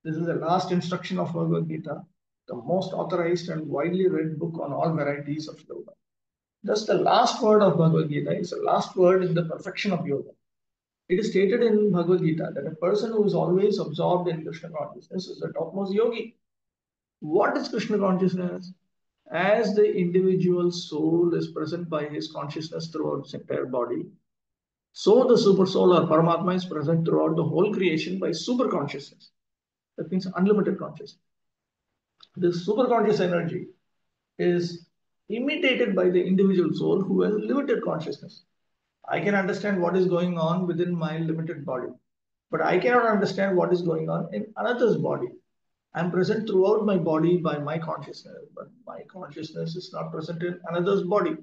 This is the last instruction of Bhagavad Gita, the most authorized and widely read book on all varieties of yoga. Thus, the last word of Bhagavad Gita is the last word in the perfection of yoga. It is stated in Bhagavad Gita that a person who is always absorbed in Krishna consciousness is the topmost yogi. What is Krishna consciousness? As the individual soul is present by his consciousness throughout its entire body, so the super soul or Paramatma is present throughout the whole creation by super consciousness. That means unlimited consciousness. This super conscious energy is imitated by the individual soul who has limited consciousness. I can understand what is going on within my limited body, but I cannot understand what is going on in another's body. I am present throughout my body by my consciousness, but my consciousness is not present in another's body.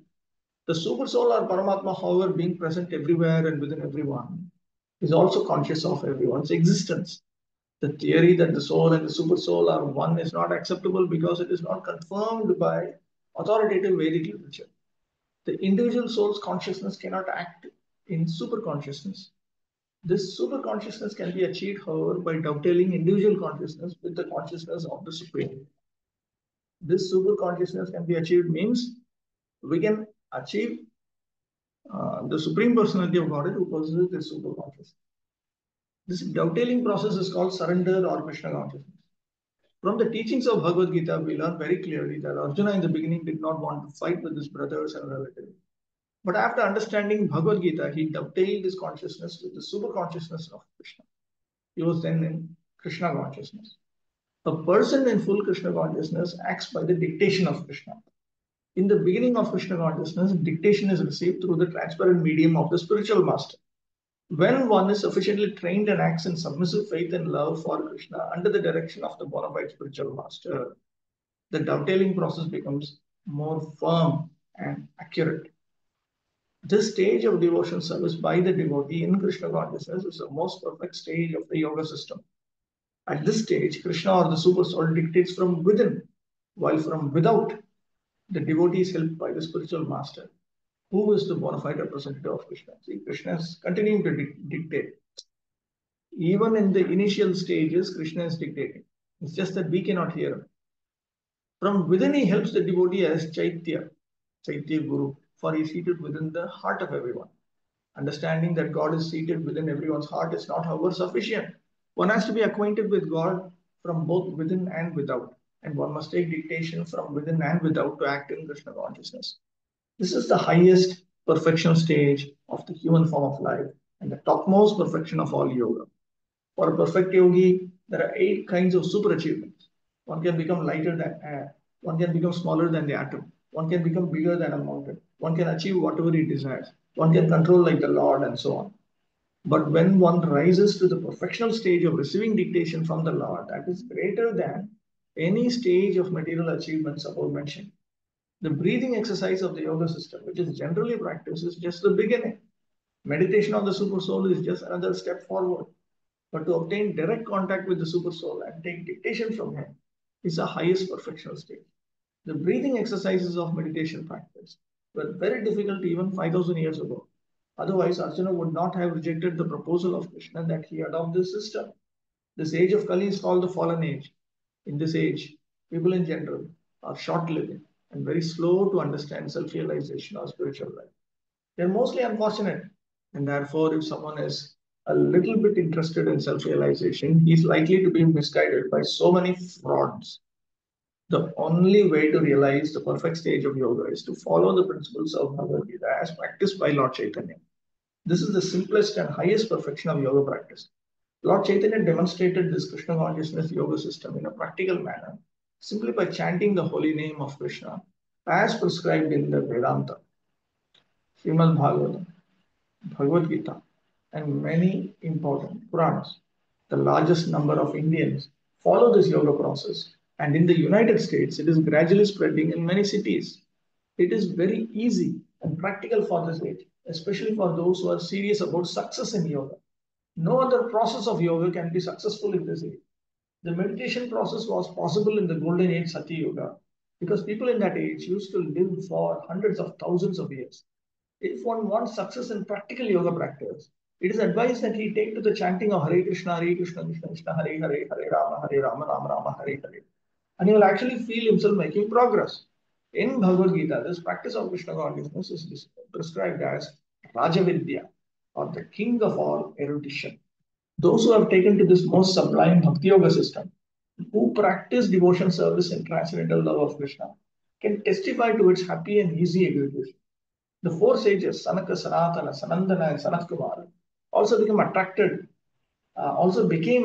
The super soul or Paramatma, however, being present everywhere and within everyone, is also conscious of everyone's existence. The theory that the soul and the super soul are one is not acceptable because it is not confirmed by authoritative Vedic literature. The individual soul's consciousness cannot act in super consciousness. This super consciousness can be achieved, however, by dovetailing individual consciousness with the consciousness of the Supreme. This super consciousness can be achieved means we can achieve the Supreme Personality of Godhead who possesses this super consciousness. This dovetailing process is called surrender or Krishna consciousness. From the teachings of Bhagavad Gita, we learn very clearly that Arjuna in the beginning did not want to fight with his brothers and relatives. But after understanding Bhagavad Gita, he dovetailed his consciousness with the super consciousness of Krishna. He was then in Krishna consciousness. A person in full Krishna consciousness acts by the dictation of Krishna. In the beginning of Krishna consciousness, dictation is received through the transparent medium of the spiritual master. When one is sufficiently trained and acts in submissive faith and love for Krishna under the direction of the bona fide spiritual master, the dovetailing process becomes more firm and accurate. This stage of devotion service by the devotee in Krishna consciousness is the most perfect stage of the yoga system. At this stage, Krishna or the super soul dictates from within, while from without, the devotee is helped by the spiritual master. Who is the bona fide representative of Krishna? See, Krishna is continuing to dictate. Even in the initial stages, Krishna is dictating. It's just that we cannot hear him. From within, he helps the devotee as Chaitya Guru, for he is seated within the heart of everyone. Understanding that God is seated within everyone's heart is not, however, sufficient. One has to be acquainted with God from both within and without, and one must take dictation from within and without to act in Krishna consciousness. This is the highest perfection stage of the human form of life and the topmost perfection of all yoga. For a perfect yogi, there are 8 kinds of super achievements. One can become lighter than air. One can become smaller than the atom. One can become bigger than a mountain. One can achieve whatever he desires. One can control like the Lord, and so on. But when one rises to the perfectional stage of receiving dictation from the Lord, that is greater than any stage of material achievements above mentioned. The breathing exercise of the yoga system, which is generally practiced, is just the beginning. Meditation on the super soul is just another step forward. But to obtain direct contact with the super soul and take dictation from him is the highest perfectional stage. The breathing exercises of meditation practice were very difficult even 5,000 years ago. Otherwise, Arjuna would not have rejected the proposal of Krishna that he adopt this system. This age of Kali is called the fallen age. In this age, people in general are short living and very slow to understand self realization or spiritual life. They're mostly unfortunate, and therefore, if someone is a little bit interested in self realization, he's likely to be misguided by so many frauds. The only way to realize the perfect stage of yoga is to follow the principles of Bhagavad Gita as practiced by Lord Chaitanya. This is the simplest and highest perfection of yoga practice. Lord Chaitanya demonstrated this Krishna consciousness yoga system in a practical manner simply by chanting the holy name of Krishna as prescribed in the Vedanta, Srimad Bhagavatam, Bhagavad Gita, and many important Puranas. The largest number of Indians follow this yoga process, and in the United States, it is gradually spreading in many cities. It is very easy and practical for this age, especially for those who are serious about success in yoga. No other process of yoga can be successful in this age. The meditation process was possible in the golden age Satya Yoga because people in that age used to live for hundreds of thousands of years. If one wants success in practical yoga practice, it is advised that he take to the chanting of Hare Krishna, Krishna Krishna, Hare Hare, Hare Rama, Rama Rama, Hare Hare. And he will actually feel himself making progress. In Bhagavad Gita, this practice of Krishna consciousness is prescribed as Rajavidya, or the king of all erudition. Those who have taken to this most sublime Bhakti Yoga system, who practice devotion service and transcendental love of Krishna, can testify to its happy and easy execution. The 4 sages, Sanaka, Sanatana, Sanandana, and Sanat Kumar, also became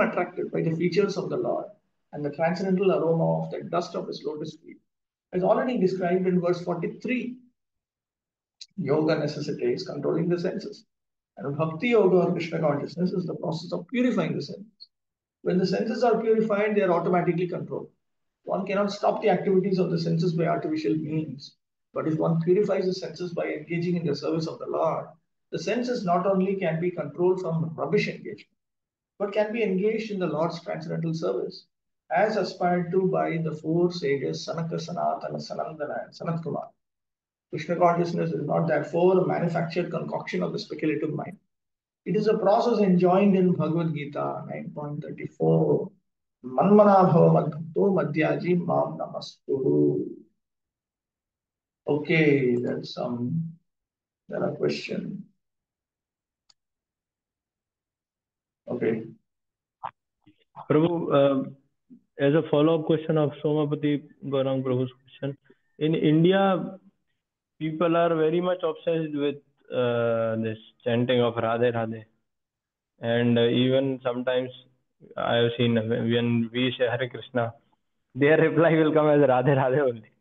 attracted by the features of the Lord and the transcendental aroma of the dust of his lotus feet. As already described in verse 43, yoga necessitates controlling the senses. And Bhakti Yoga or Krishna consciousness is the process of purifying the senses. When the senses are purified, they are automatically controlled. One cannot stop the activities of the senses by artificial means. But if one purifies the senses by engaging in the service of the Lord, the senses not only can be controlled from rubbish engagement, but can be engaged in the Lord's transcendental service, as aspired to by the 4 sages Sanaka, Sanatana, Sanandana, and Sanat Kumar. Krishna consciousness is not therefore a manufactured concoction of the speculative mind. It is a process enjoined in Bhagavad Gita 9.34. Manmana bhava madbhakto madhyaji mam namaskuru. Okay, there are questions. Okay. Prabhu, as a follow-up question of Somapati Gauranga Prabhu's question, in India, people are very much obsessed with this chanting of Radhe Radhe. And even sometimes I have seen when we say Hare Krishna, their reply will come as Radhe Radhe only.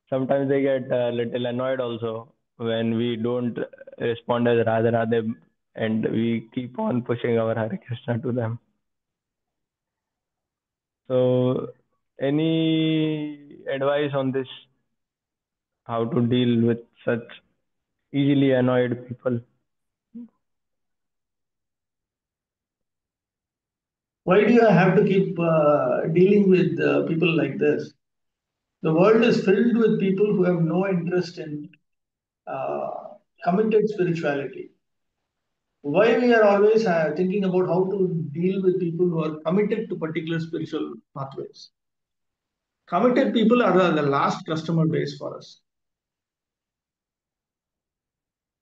Sometimes they get a little annoyed also when we don't respond as Radhe Radhe and we keep on pushing our Hare Krishna to them. So, any advice on this? How to deal with such easily annoyed people? Why do you have to keep dealing with people like this? The world is filled with people who have no interest in committed spirituality. Why we are always thinking about how to deal with people who are committed to particular spiritual pathways. Committed people are the last customer base for us.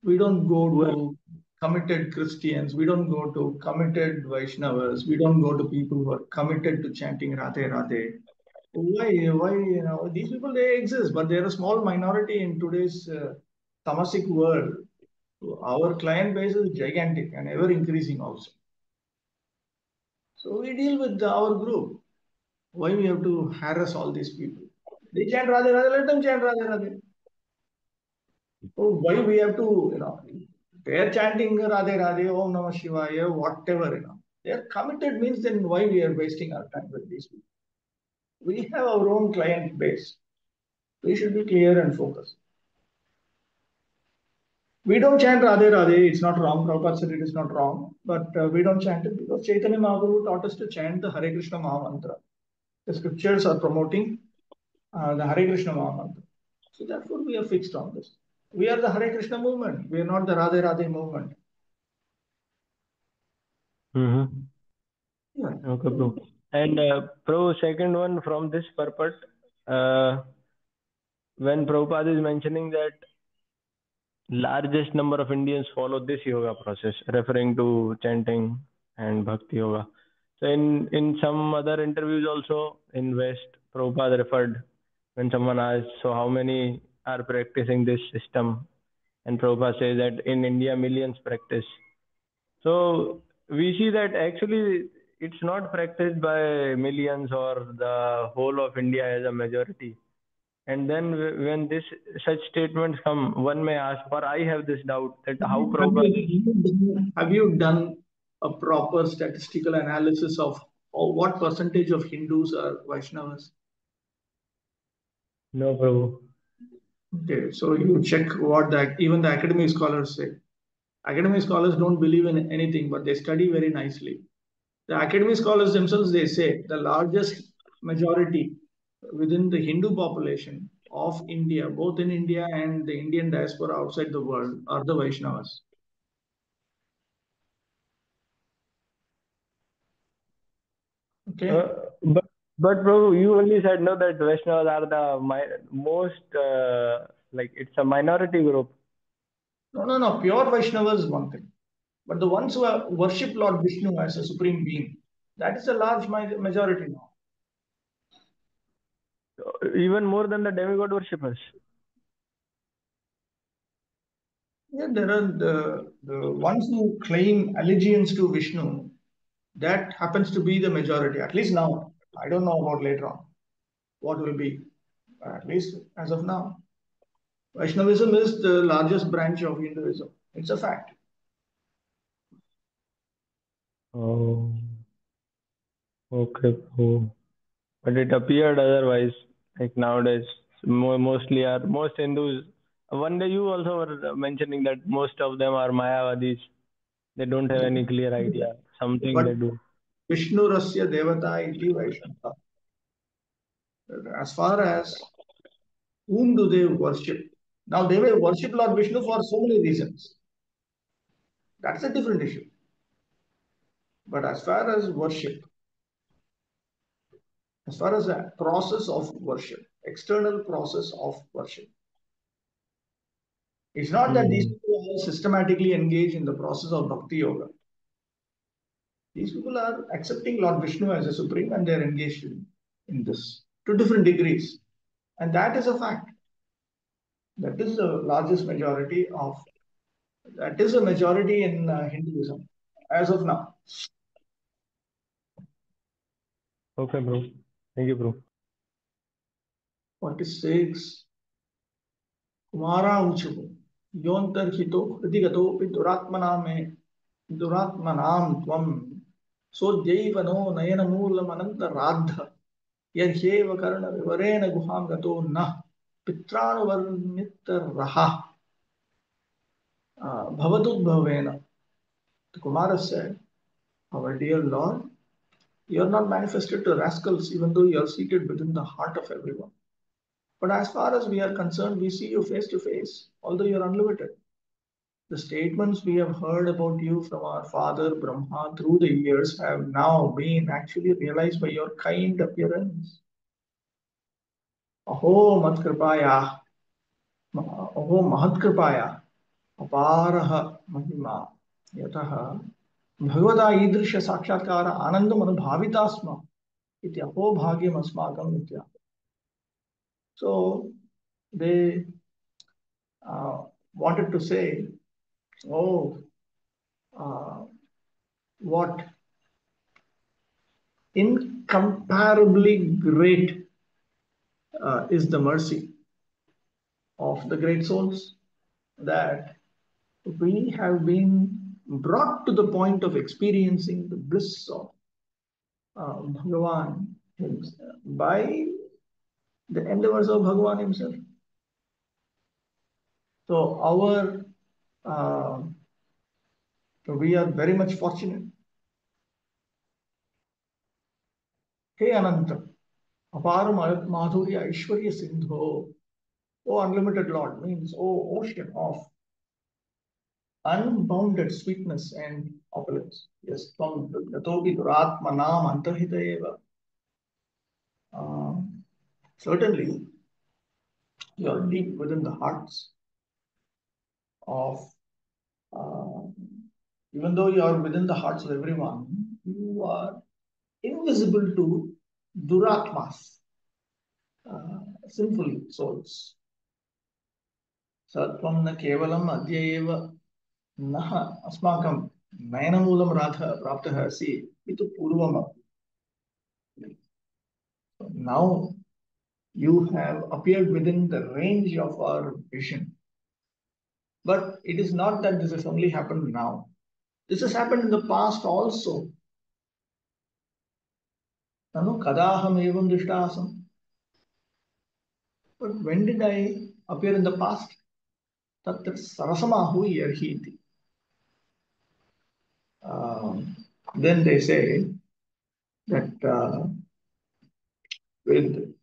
We don't go Well, to committed Christians, we don't go to committed Vaishnavas, we don't go to people who are committed to chanting Radhe Radhe. Why, these people they exist, but they're a small minority in today's tamasic world. Our client base is gigantic and ever increasing also. So we deal with our group. Why we have to harass all these people? They chant Radhe Radhe, let them chant Radhe Radhe. So why we have to, they're chanting Radhe Radhe, Om Namah Shivaya, whatever, They're committed means then why we are wasting our time with these people? We have our own client base. We should be clear and focused. We don't chant Radhe Radhe, it's not wrong. Prabhupada said it is not wrong, but we don't chant it because Chaitanya Mahaprabhu taught us to chant the Hare Krishna Maha Mantra. The scriptures are promoting the Hare Krishna Maha Mantra. So therefore we are fixed on this. We are the Hare Krishna movement. We are not the Radhe Radhe movement. mm-hmm. Yeah. Okay, bro. And bro, second one from this purpose, when Prabhupada is mentioning that largest number of Indians follow this yoga process, referring to chanting and bhakti yoga. So in some other interviews also in West, Prabhupada referred when someone asks, so how many are practicing this system? And Prabhupada says that in India millions practice. So we see that actually it's not practiced by millions or the whole of India as a majority. And then when this such statements come, one may ask, or I have this doubt that how Prabhupada. Have you done a proper statistical analysis of what percentage of Hindus are Vaishnavas? No, Prabhu. Okay, so you check what even the academic scholars say. Academic scholars don't believe in anything, but they study very nicely. The academic scholars themselves, they say the largest majority within the Hindu population of India, both in India and the Indian diaspora outside the world, are the Vaishnavas. Okay. But Prabhu, you only said no that Vaishnavas are the most like it's a minority group. No. Pure Vaishnavas is one thing. But the ones who worship Lord Vishnu as a supreme being, that is a large majority now. Even more than the demigod worshippers. Yeah, there are the ones who claim allegiance to Vishnu, that happens to be the majority, at least now. I don't know about later on what will be, at least as of now. Vaishnavism is the largest branch of Hinduism. It's a fact. Oh, okay. Oh. But it appeared otherwise. Like nowadays, most Hindus. One day you also were mentioning that most of them are Mayavadis. They don't have any clear idea. Something But they do. Vishnu Rasya Devata iti Vaishnava. As far as whom do they worship? Now they may worship Lord Vishnu for so many reasons. That's a different issue. But as far as worship, as far as a process of worship, external process of worship, it's not that these people are systematically engaged in the process of bhakti yoga. These people are accepting Lord Vishnu as a supreme and they're engaged in this to different degrees. And that is a fact. That is the largest majority of, that is a majority in Hinduism as of now. Okay, bro. Thank you, bro. 46. Kumara Uchuku. Yontarhito Hridigatopi Duratmanam Tvam Sodyevano Nayanamulam Ananta Radha Yadhyeva Karna Vivarena Guham Gato Na Pitranuvarnita Raha Bhavadudbhavena. The Kumara said, our dear Lord, you are not manifested to rascals, even though you are seated within the heart of everyone. But as far as we are concerned, we see you face to face, although you are unlimited. The statements we have heard about you from our father Brahma through the years have now been actually realized by your kind appearance. Aho matkripaya, aho mahatkripaya, aparaha mahima, yataha bhagavata idrisha sakshatkara anandam anubhavitasma iti aho bhagyam asmakam nitya. So they wanted to say, oh, what incomparably great is the mercy of the great souls that we have been brought to the point of experiencing the bliss of Bhagavan himself by the endeavors of Bhagavan himself. So we are very much fortunate. Hey Ananta, Apara Madhurya Aishwarya Sindho, O unlimited Lord, means O ocean of unbounded sweetness and opulence. Yes, from Gatopi Duratmanam Antahita Eva. Certainly, you are deep within the hearts of, uh, even though you are within the hearts of everyone, you are invisible to Duratmas, sinful souls. Satvam na kevalam adhyayeva naha asmakam nayanamoolam radha praptaha asi itu purvam. Now you have appeared within the range of our vision. But it is not that this has only happened now. This has happened in the past also. Nanu kadaham evam drishtahasam. But when did I appear in the past? Tatra sarasamahu yarhiti. Then they say that with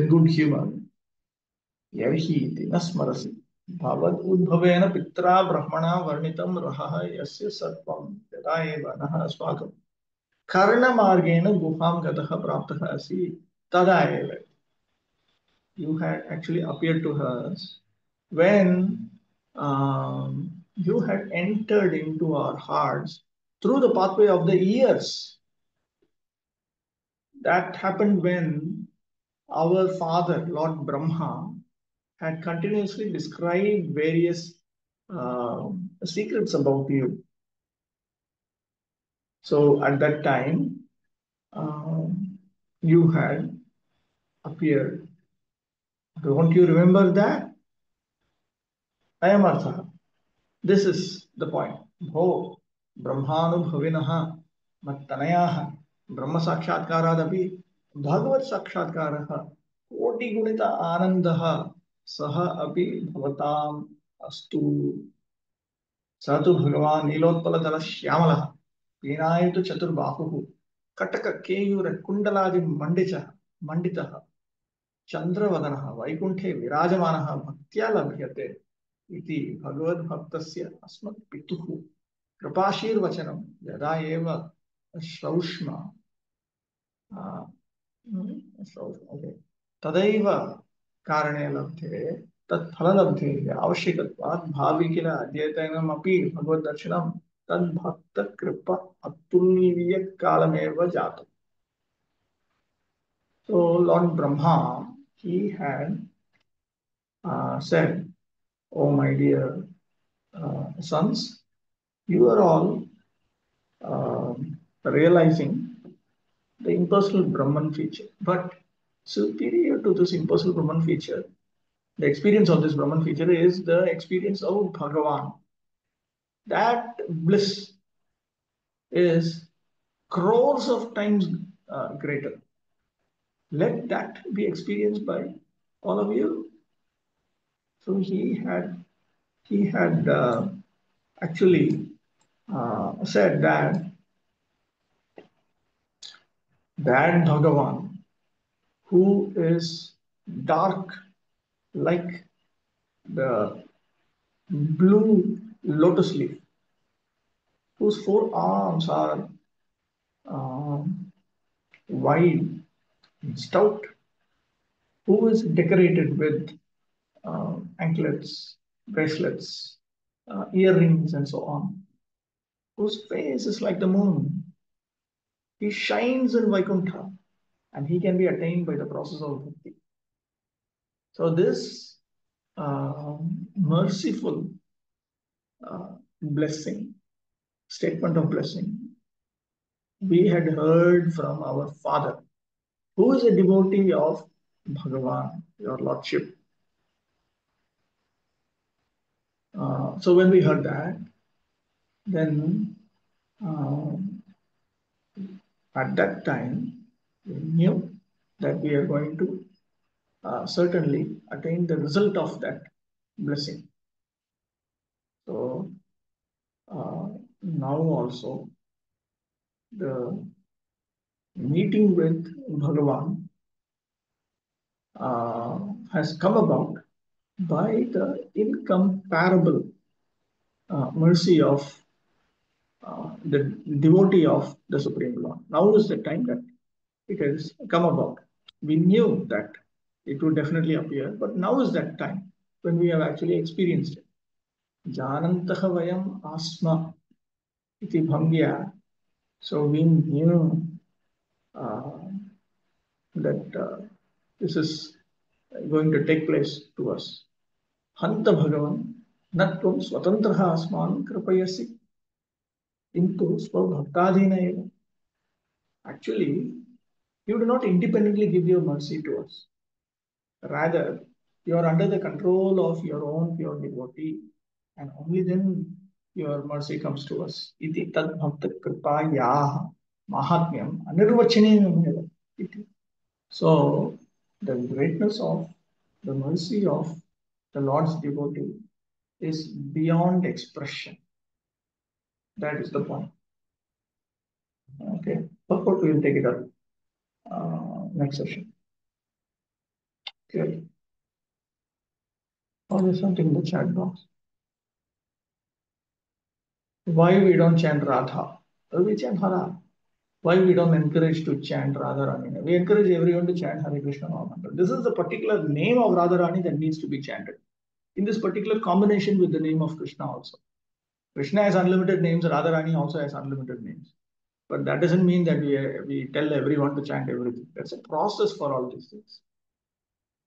good humor, yarhiti nasmarasi. Bhavad udbhavena pitra brahmana varnitam raha yasya sarvam yada eva naha asmakam. Karna margena guham gataha praptaha asi tada eva. You had actually appeared to us when you had entered into our hearts through the pathway of the years. That happened when our father, Lord Brahma, had continuously described various secrets about you. So at that time, you had appeared. Don't you remember that? Ayamartha. This is the point. Bho Brahmanubhavinaha Mattanayaha Brahma Sakshatkaraadapi Bhagavat Sakshatkaraha Koti Gunita Anandaha Saha Api Bhavatam Astu Satu Bhagavan Nilotpala Dala Shyamala Pinayutu Chaturbahu Kataka Keyura Kundaladi Manditaha Chandravadanaha Vaikunthe Virajamanaha Bhaktya Labhyate इति भगवद भक्तस्य अस्मत् पितुः कृपाशीर्वचनं यदा एव श्रौष्म तदैव कारणे लब्धे तत्फललब्धेः आवश्यकत्वात् भावि किल अद्यतनमपि भगवद्दर्शनं तद्भक्तकृपा अतुल्यकालमेव जातम्. So Lord Brahma, he had said, "Oh my dear sons, you are all realizing the impersonal Brahman feature. But superior to this impersonal Brahman feature, the experience of this Brahman feature is the experience of Bhagavan. That bliss is crores of times greater. Let that be experienced by all of you." So he had actually said that Bhagavan, who is dark like the blue lotus leaf, whose four arms are wide and stout, who is decorated with anklets, bracelets, earrings, and so on, whose face is like the moon. He shines in Vaikuntha and he can be attained by the process of bhakti. So, this merciful blessing, statement of blessing, we had heard from our father, who is a devotee of Bhagavan, your Lordship. So, when we heard that, then at that time, we knew that we are going to certainly attain the result of that blessing. So, now also the meeting with Bhagavan has come about by the incomparable mercy of the devotee of the Supreme Lord. Now is the time that it has come about. We knew that it would definitely appear, but now is that time when we have actually experienced it. Janantaha vayam asma iti bhangya. So we knew that this is going to take place to us. Hanta Bhagavan, natvam swatantraha asman kripayasi into swabhaktadhina. Actually, you do not independently give your mercy to us. Rather, you are under the control of your own pure devotee, and only then your mercy comes to us. Iti tad bhakta kripaya mahatmyam anirvachaneyam. So, the greatness of the mercy of the Lord's devotee is beyond expression. That is the point. Okay, purport we will take it up next session. Clearly. Or there's something in the chat box. Why we don't chant Radha? Well, we chant Hara. Why we don't encourage to chant Radharani? We encourage everyone to chant Hare Krishna Mahamantra. This is the particular name of Radharani that needs to be chanted. In this particular combination with the name of Krishna also. Krishna has unlimited names, Radharani also has unlimited names. But that doesn't mean that we tell everyone to chant everything. That's a process for all these things.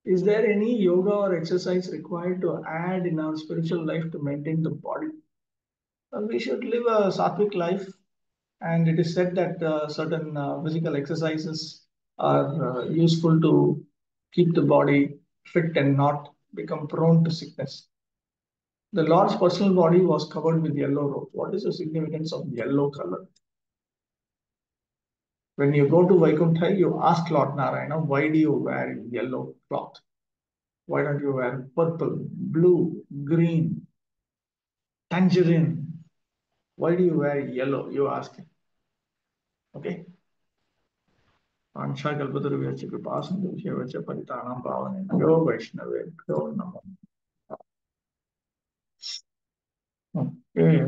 Is there any yoga or exercise required to add in our spiritual life to maintain the body? Well, we should live a sattvic life, and it is said that certain physical exercises are useful to keep the body fit and not become prone to sickness. The Lord's personal body was covered with yellow robe. What is the significance of yellow color? When you go to Vaikuntha, you ask Lord Narayana, why do you wear yellow cloth? Why don't you wear purple, blue, green, tangerine? Why do you wear yellow? You ask him. Okay? Anshakalpatarvyasya kripasindhushyavacha paritanam bhavane yo Vaishnave yo namo. Okay.